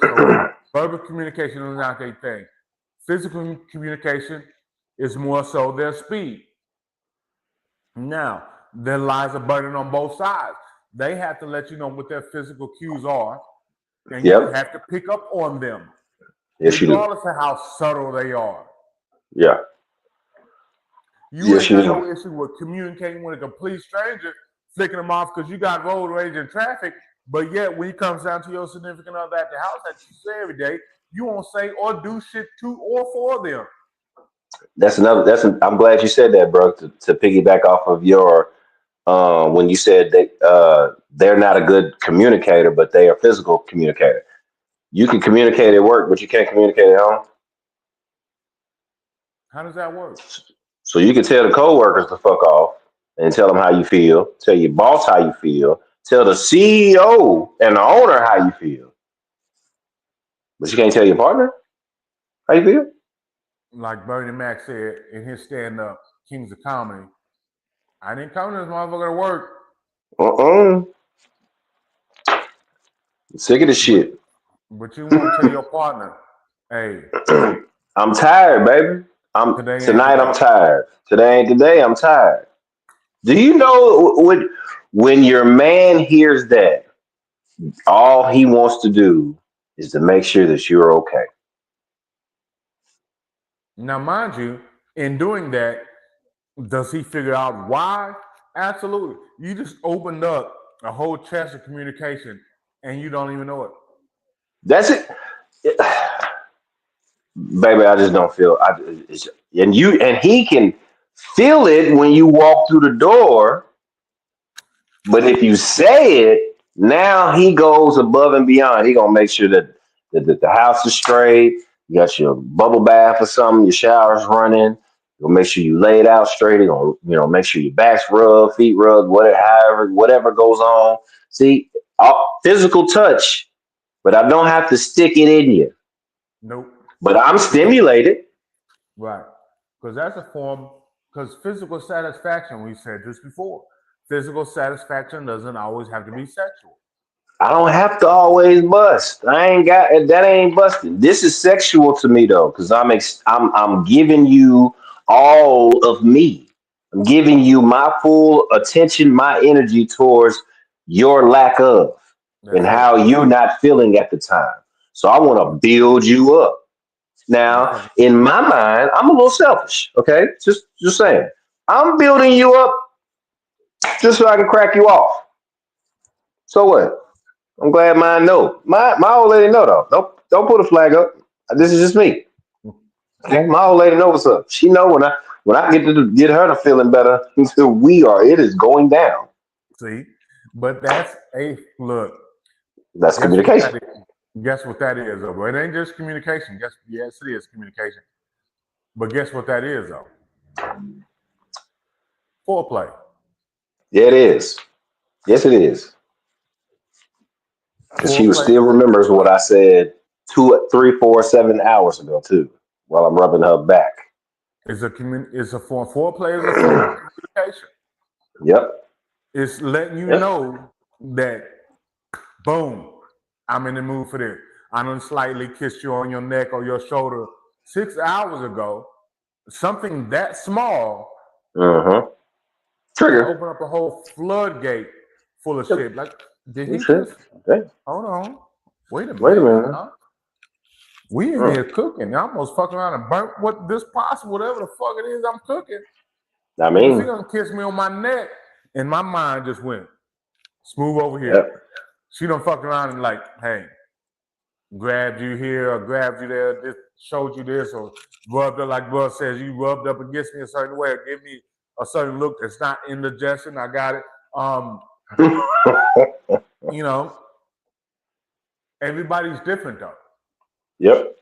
So verbal communication is not their thing. Physical communication is more so their speed. Now, there lies a burden on both sides. They have to let you know what their physical cues are, and you have to pick up on them. Yes, regardless of how subtle they are. Yeah. You ain't got no issue with communicating with a complete stranger, flicking them off because you got road rage and traffic, but yet when it comes down to your significant other at the house that you say every day, you won't say or do shit to or for them. I'm glad you said that, bro, to piggyback off of your when you said that they're not a good communicator, but they are a physical communicator. You can communicate at work, but you can't communicate at home. How does that work? So you can tell the coworkers to fuck off and tell them how you feel, tell your boss how you feel, tell the CEO and the owner how you feel. But you can't tell your partner how you feel? Like Bernie Mac said in his stand-up, Kings of Comedy, I didn't come to this motherfucker to work. I'm sick of this shit. But you want to tell your partner, hey. I'm tired, baby. Tonight I'm tired. Today ain't the day, I'm tired. Do you know when your man hears that, all he wants to do is to make sure that you're okay? Now, mind you, in doing that, does he figure out why? Absolutely. You just opened up a whole chest of communication and you don't even know it. That's it. Baby, I just don't feel. And he can feel it when you walk through the door. But if you say it, now he goes above and beyond. He gonna make sure that the house is straight. You got your bubble bath or something. Your shower's running. He'll make sure you lay it out straight. He gonna make sure your back's rubbed, feet rubbed, whatever goes on. See, physical touch, but I don't have to stick it in you. Nope. But I'm stimulated. Right. Because that's a form, because physical satisfaction, we said this before, physical satisfaction doesn't always have to be sexual. I don't have to always bust. I ain't got that. Ain't busting. This is sexual to me though, because I'm giving you all of me. I'm giving you my full attention, my energy towards your lack of and That's it. how you're not feeling at the time. So I want to build you up. That's Now, it. in my mind, I'm a little selfish. Okay, just saying. I'm building you up just so I can crack you off. So what? I'm glad mine know. My old lady know though. Don't put a flag up. This is just me. Okay, my old lady know what's up. She know when I get her to feeling better. It is going down. See? But that's a look. That's Guess what communication. that is? Guess what that is, though? It ain't just communication. Yes, it is communication. But guess what that is, though? Foreplay. Yeah, it is. Yes, it is. Because she Foreplay still is remembers what I said 2, 3, 4, 7 hours ago too, while I'm rubbing her back. is a form. Foreplay is a form of communication. Yep. It's letting you Yep. know that, boom, I'm in the mood for this. I done slightly kissed you on your neck or your shoulder 6 hours ago. Something that small Mm-hmm. can Trigger. open up a whole floodgate full of Yep. shit. Like, did Oh, he shit. just Okay. hold on? Wait a Wait a minute. minute. Huh? We in here cooking. I almost fucking around and burnt what this pasta, whatever the fuck it is I'm cooking. I Because he mean, done kissed me on my neck, and my mind just went smooth over here. yep. She done fucked around and like, hey, grabbed you here or grabbed you there, just showed you this, or rubbed up like Bud says, you rubbed up against me a certain way, or give me a certain look that's not indigestion. I got it. You know, everybody's different though. Yep.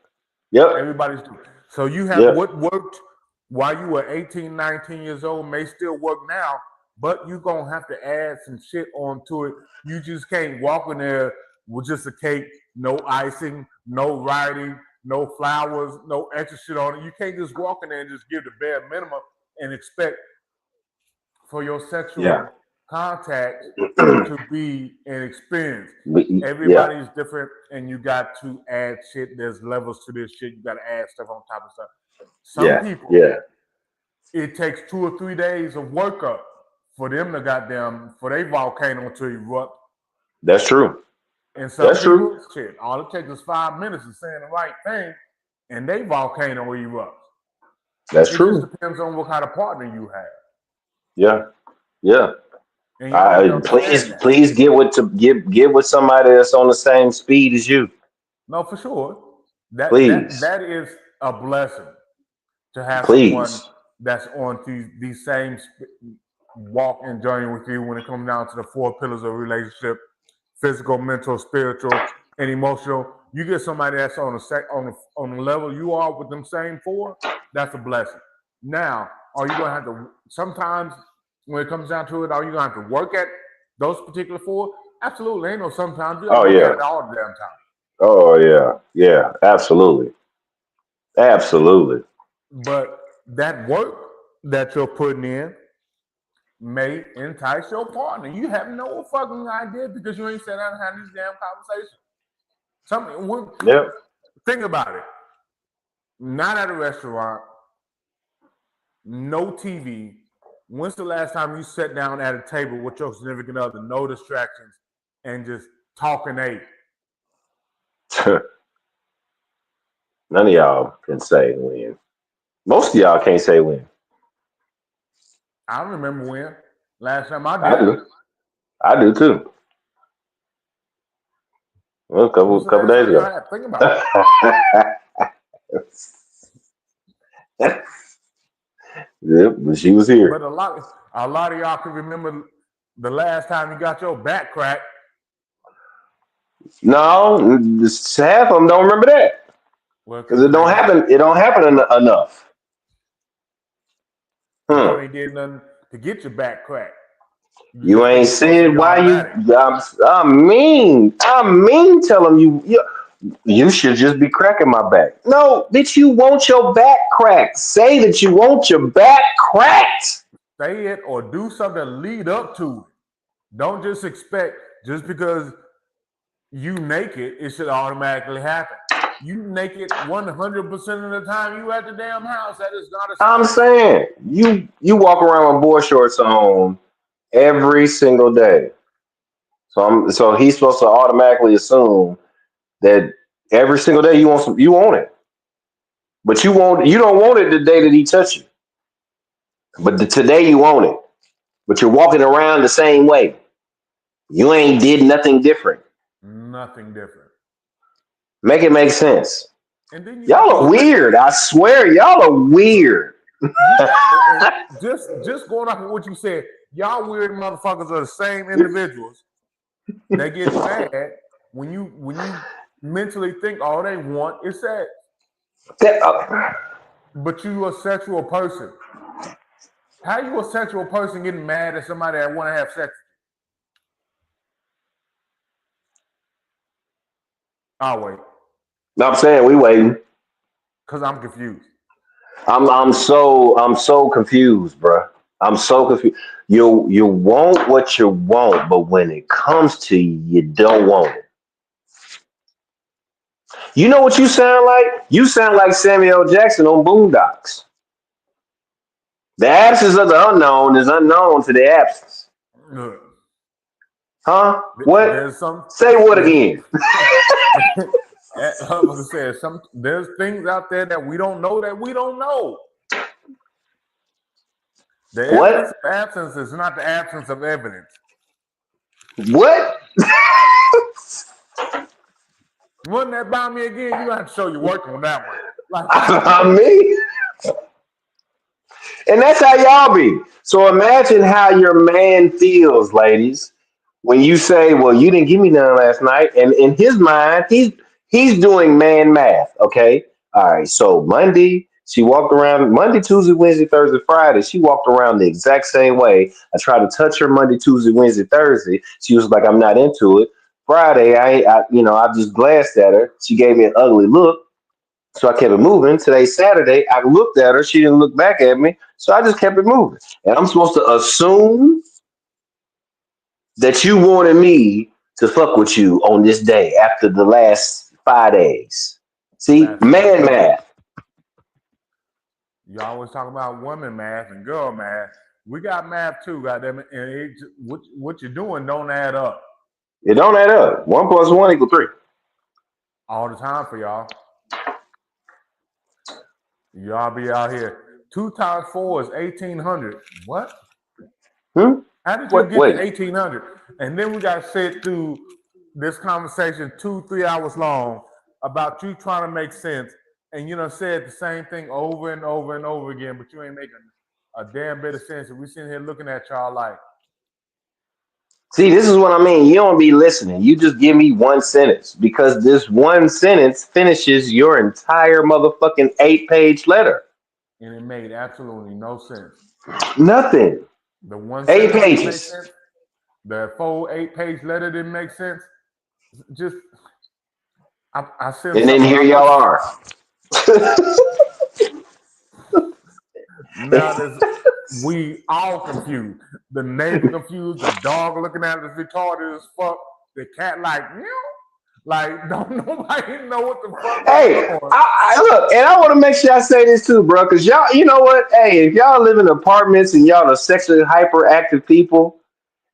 Yep. Everybody's different. So you have Yep. what worked while you were 18, 19 years old may still work now, but you're gonna have to add some shit onto it. You just can't walk in there with just a cake, no icing, no writing, no flowers, no extra shit on it. You can't just walk in there and just give the bare minimum and expect for your Yeah. sexual contact to be an experience. Yeah. Everybody's different, and you got to add shit. There's levels to this shit. You got to add stuff on top of stuff. Some Yeah. people, Yeah. it takes 2 or 3 days of workup for them to goddamn for their volcano to erupt. That's true. And some That's true. people, shit, all it takes is 5 minutes of saying the right thing, and they volcano erupts. That's It just true. depends on what kind of partner you have, Yeah. Yeah. and y'all have to Please, understand that. please get with somebody that's on the same speed as you. No, for sure. Please. That is a blessing to have someone Please. that's on these same walk and journey with you when it comes down to the 4 pillars of relationship: physical, mental, spiritual, and emotional. You get somebody that's on the level you are with them same 4. That's a blessing. Now, are you gonna have to sometimes when it comes down to it? Are you gonna have to work at those particular 4? Absolutely. Ain't no sometimes you gotta Oh work at yeah. it all the damn time. Oh yeah. Yeah. Absolutely. Absolutely. But that work that you're putting in may entice your partner. You have no fucking idea because you ain't sat down and had this damn conversation. Yep. Think about it. Not at a restaurant, no TV. When's the last time you sat down at a table with your significant other, no distractions, and just talking ate? None of y'all can say when. Most of y'all can't say when. I remember when. Last time I I did it. do. I do too. Well, a When's the couple last days time y'all ago. had? Think about Yep, but she was it. here. But a lot of y'all can remember the last time you got your back cracked. No, half of them don't remember that Well, because because it don't happen. It don't happen enough. you Hmm. ain't did nothing to get your back cracked. You You just think ain't it's supposed to said be why you. automatic. I mean, telling you should just be cracking my back. No, bitch, you want your back cracked. Say that you want your back cracked. Say it or do something to lead up to it. Don't just expect just because you naked, it should automatically happen. You naked 100% of the time you at the damn house. That is not a I'm sign. saying you walk around with board shorts on every single day. So he's supposed to automatically assume that every single day you want it. But you don't want it the day that he touch you. But today you want it. But you're walking around the same way. You ain't did nothing different. Nothing different. Make it make sense. And then you got Y'all these are weird. I swear, y'all are weird. you got and just going off of what you said, y'all weird motherfuckers are the same individuals that get mad when you mentally think all they want is sex. But you a sexual person. How you a sexual person getting mad at somebody that want to have sex? I'll wait. I'm saying we waiting. Because I'm confused. I'm so confused, bro. I'm so confused. You want what you want, but when it comes to you, you don't want it. You know what you sound like? You sound like Samuel L. Jackson on Boondocks. The absence of the unknown is unknown to the absence. Look, Huh? What? there's some Say what again? there's things out there that we don't know that we don't know. The evidence What? of absence is not the absence of evidence. What? Run that by me again, you're gonna have to show your work on that one. Like I mean, and that's how y'all be. So imagine how your man feels, ladies, when you say, "Well, you didn't give me none last night," and in his mind, he's doing man math. Okay, all right. So Monday, she walked around Monday, Tuesday, Wednesday, Thursday, Friday. She walked around the exact same way. I tried to touch her Monday, Tuesday, Wednesday, Thursday. She was like, "I'm not into it." Friday, I just glanced at her. She gave me an ugly look. So I kept it moving. Today's Saturday. I looked at her. She didn't look back at me. So I just kept it moving. And I'm supposed to assume that you wanted me to fuck with you on this day after the last 5 days. See, That's man crazy. math. You always talk about women math and girl math. We got math too, goddamn it. And what you're doing don't add up It don't add up. 1 + 1 = 3. all the time for y'all. Y'all be out here. 2 times 4 is 1,800. What? Hmm? How did you Wait, get to wait. 1,800? And then we got to sit through this conversation 2-3 hours long about you trying to make sense, and said the same thing over and over and over again, but you ain't making a damn bit of sense. And we sitting here looking at y'all like, See, this is what I mean. You don't be listening. You just give me one sentence because this one sentence finishes your entire motherfucking 8-page letter. and it made absolutely no sense. Nothing. The one 8 sentence didn't make pages. sense. The full 8-page letter didn't make sense. Just I sent And then something. here y'all are. Now we all confused. The neighbor confused. The dog looking at us retarded as fuck. The cat like meow. Like don't nobody know what the fuck Hey, going on. I look, and I want to make sure I say this too, bro, because y'all, you know what? Hey, if y'all live in apartments and y'all are sexually hyperactive people,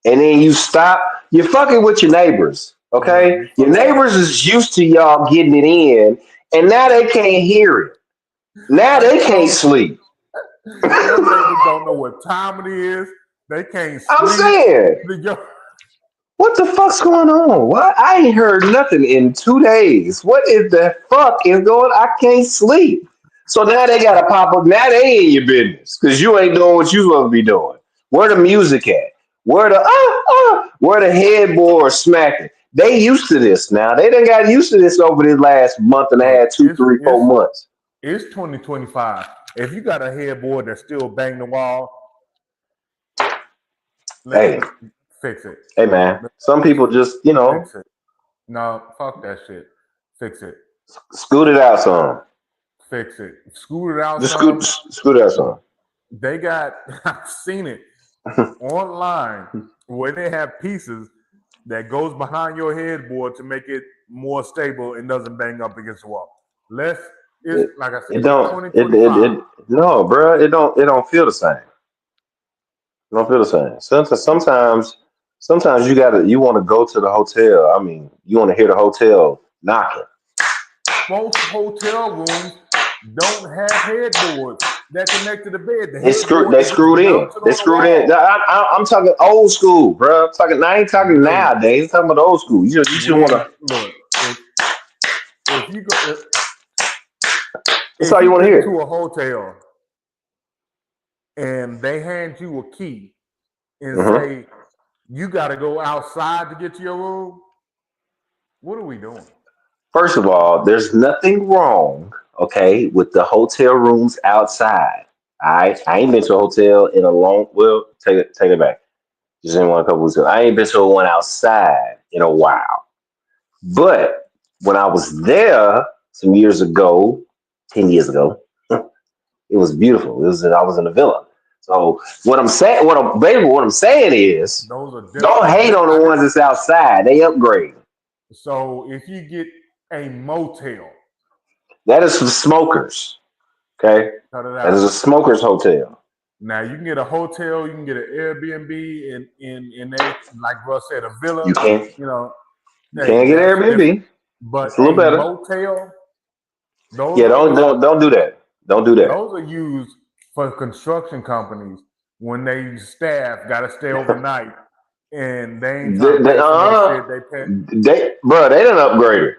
and then you stop, you're fucking with your neighbors. Look, Okay, you your fucking with neighbors is used to y'all getting it in, and now they can't hear it. Now Like they can't sleep. them neighbors don't know what time it is. They can't I'm sleep. saying, what the fuck's going on? What? I ain't heard nothing in 2 days. What is the fuck is going? I can't sleep. So now they gotta pop up. Now they in your business because you ain't doing what you supposed to be doing. Where the music at? Where the Where the headboard smacking? They used to this now. They done got used to this over this last month and a Look, half, two, three, 4 months. it's 2025. If you got a headboard that still bang the wall, Hey, fix it. hey man. Some people just, Fix it. No, fuck that shit. Fix it. scoot it out some. Fix it. Scoot it out Just some. scoot it out some. They got, I've seen it online where they have pieces that goes behind your headboard to make it more stable and doesn't bang up against the wall. It's like I said, It it's don't. It 2025. no, bro. It don't. It don't feel the same. It don't feel the same. Sometimes you want to go to the hotel. I mean, you want to hear the hotel knocking. Most hotel rooms don't have headboards that connect to the bed. The They headboard is just screwed in. mounted They on the screwed in. wall. I'm talking old school, bro. I ain't talking Dude, nowadays. I'm talking about old school. You just want to. look, if you go That's if all you you want to get hear. to a hotel and they hand you a key and Hmm. say you got to go outside to get to your room, what are we doing? First of all, there's nothing wrong, okay, with the hotel rooms outside. I ain't been to a hotel in a long. Well, take it back. Just in one a couple weeks ago. I ain't been to one outside in a while. But when I was there some years ago, 10 years ago, it was beautiful. I was in a villa. So what I'm saying is, Those are don't hate on the ones that's outside. They upgrade. so if you get a motel, That is for smokers. Okay, cut it that is out. a smokers hotel. Now you can get a hotel, you can get an Airbnb, in they, like Russ said, a You villa. can't You know, you hey, can't get that's different. Airbnb. But It's a little a better. motel, Yeah, don't do that. Don't do that. those are used for construction companies when they staff got to stay overnight and they ain't trying to pay for no shit. They pay. They done upgraded.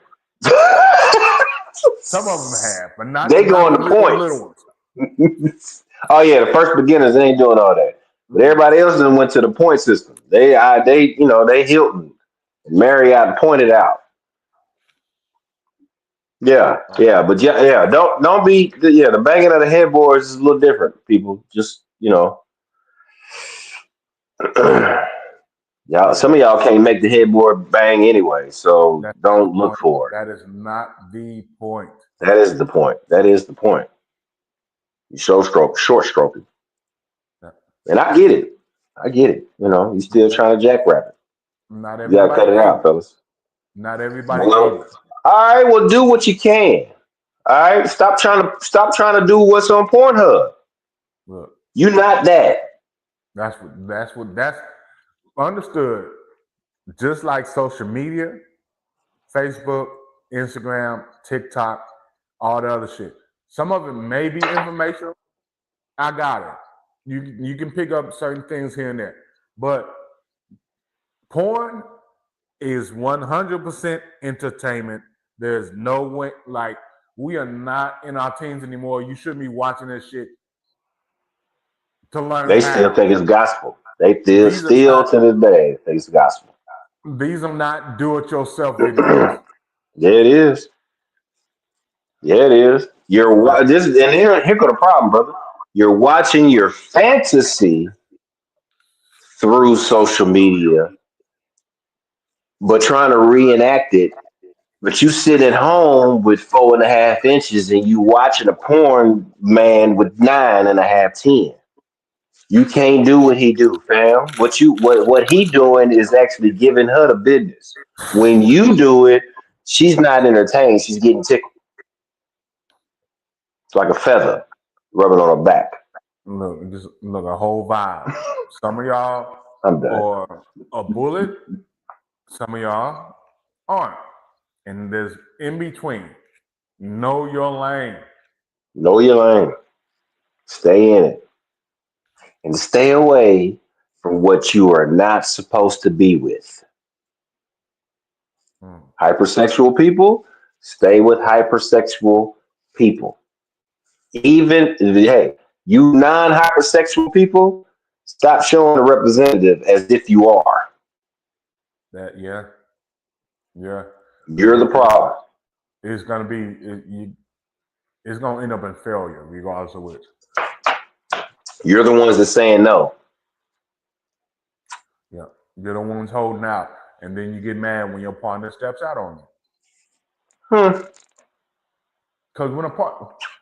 Some of them have, but not They not going the to little points. ones. Oh yeah, the first beginners they ain't doing all that, but everybody else then went to the point system. They Hilton, Marriott pointed out. Yeah, yeah, but yeah. Don't be the banging of the headboards is a little different. People just y'all. Some of y'all can't make the headboard bang anyway, so That's not the don't look point. for it. That is not the point. That is the point. That is the point. You short stroking, and I get it. I get it. You still trying to jackrabbit. Not You gotta cut everybody it able. out, fellas. Not everybody Well, able. all right. Well, do what you can. All right. Stop trying to do what's on Pornhub. Look, You not that. that's understood. Just like social media, Facebook, Instagram, TikTok, all the other shit. Some of it may be informational. I got it. You can pick up certain things here and there, but porn is 100% entertainment. There's no way, like, we are not in our teens anymore. You shouldn't be watching this shit to learn They still how. think it's gospel. They These are still not to this day think it's gospel. these are not do-it-yourself videos. Yeah, it is. Yeah, it is. This, and here go the problem, brother. You're watching your fantasy through social media, but trying to reenact it. But you sit at home with 4.5 inches and you watching a porn man with 9.5, 10. You can't do what he do, fam. What he doing is actually giving her the business. When you do it, she's not entertained. She's getting tickled. It's like a feather rubbing on her back. Look, just look, a whole vibe. Some of y'all I'm done. are a bullet, some of y'all aren't. And there's in between. Know your lane. Know your lane. Stay in it. And stay away from what you are not supposed to be with. Mm. Hypersexual people, stay with hypersexual people. Even, hey, you non-hypersexual people, stop showing the representative as if you are. That yeah. You're the problem. It's gonna be it's gonna end up in failure regardless of which. You're the ones that's saying no. Yeah, you're the ones holding out, and then you get mad when your partner steps out on you. Because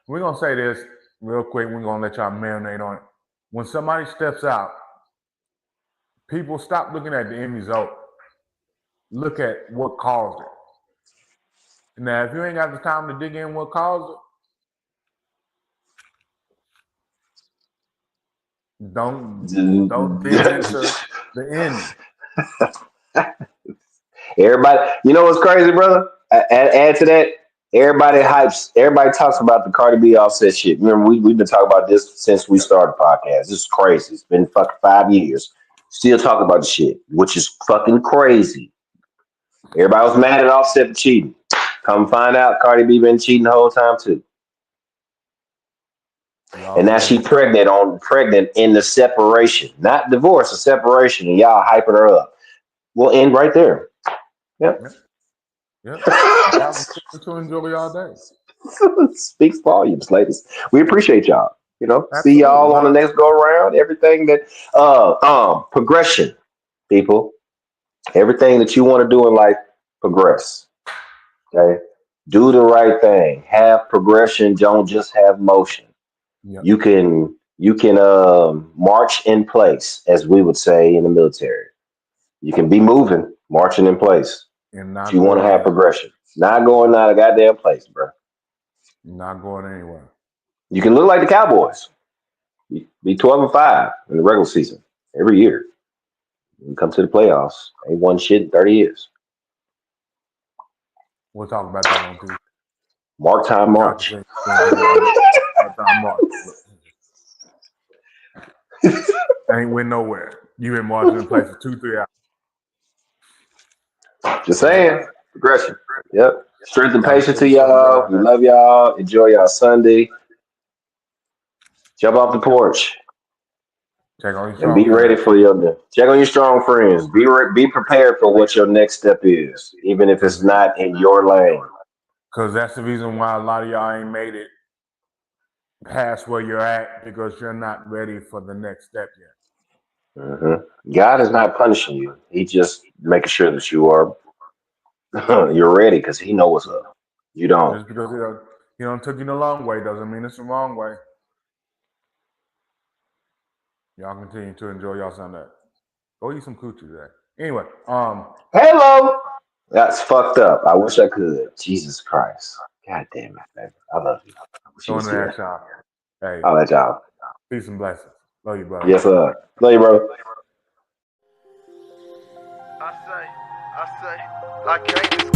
we're gonna say this real quick. We're gonna let y'all marinate on it. When somebody steps out, people stop looking at the end result. Look at what caused it. Now, if you ain't got the time to dig in what caused it, don't dig into the ending. Everybody, you know what's crazy, brother? Add to that. Everybody talks about the Cardi B Offset shit. Remember, we've been talking about this since we started the podcast. This is crazy. It's been fucking 5 years. Still talking about the shit, which is fucking crazy. Everybody was mad at Offset for cheating. Come find out, Cardi B been cheating the whole time too. And now she pregnant in the separation, not divorce, a separation, and y'all hyping her up. We'll end right there. Yep. Y'all to enjoy all day. Speaks volumes, ladies. We appreciate y'all. You know, Absolutely. see y'all on the next go around. Everything that progression, people. Everything that you want to do in life, progress. Okay. Do the right thing. Have progression. Don't just have motion. Yep. You can march in place, as we would say in the military. You can be moving, marching in place. And not If you want to have progression. Not going out of goddamn place, bro. Not going anywhere. You can look like the Cowboys. You be 12-5 in the regular season every year. You come to the playoffs. Ain't won shit in 30 years. We'll talk about that on Tuesday. Mark time March. Mark time March. Ain't went nowhere. You been marching in place for 2-3 hours. Just saying. Progression. Yep. Strength and patience to y'all. We love y'all. Enjoy y'all Sunday. Jump off the porch. Check on your and be ready for your check on your strong friends. Be prepared for what your next step is, even if it's not in your lane. Because that's the reason why a lot of y'all ain't made it past where you're at, because you're not ready for the next step yet. Mm-hmm. God is not punishing you. He's just making sure that you are you're ready, because He knows what's up. You don't. Just because he don't took you the long way doesn't mean it's the wrong way. Y'all continue to enjoy y'all Sunday. Go eat some coochie today. Anyway, hello. That's fucked up. I wish I could. Jesus Christ. God damn it, baby. I love you. Going to that y'all. Hey. I'll let y'all. Peace and blessings. Love you, brother. Yes, sir. Love you, brother. I can't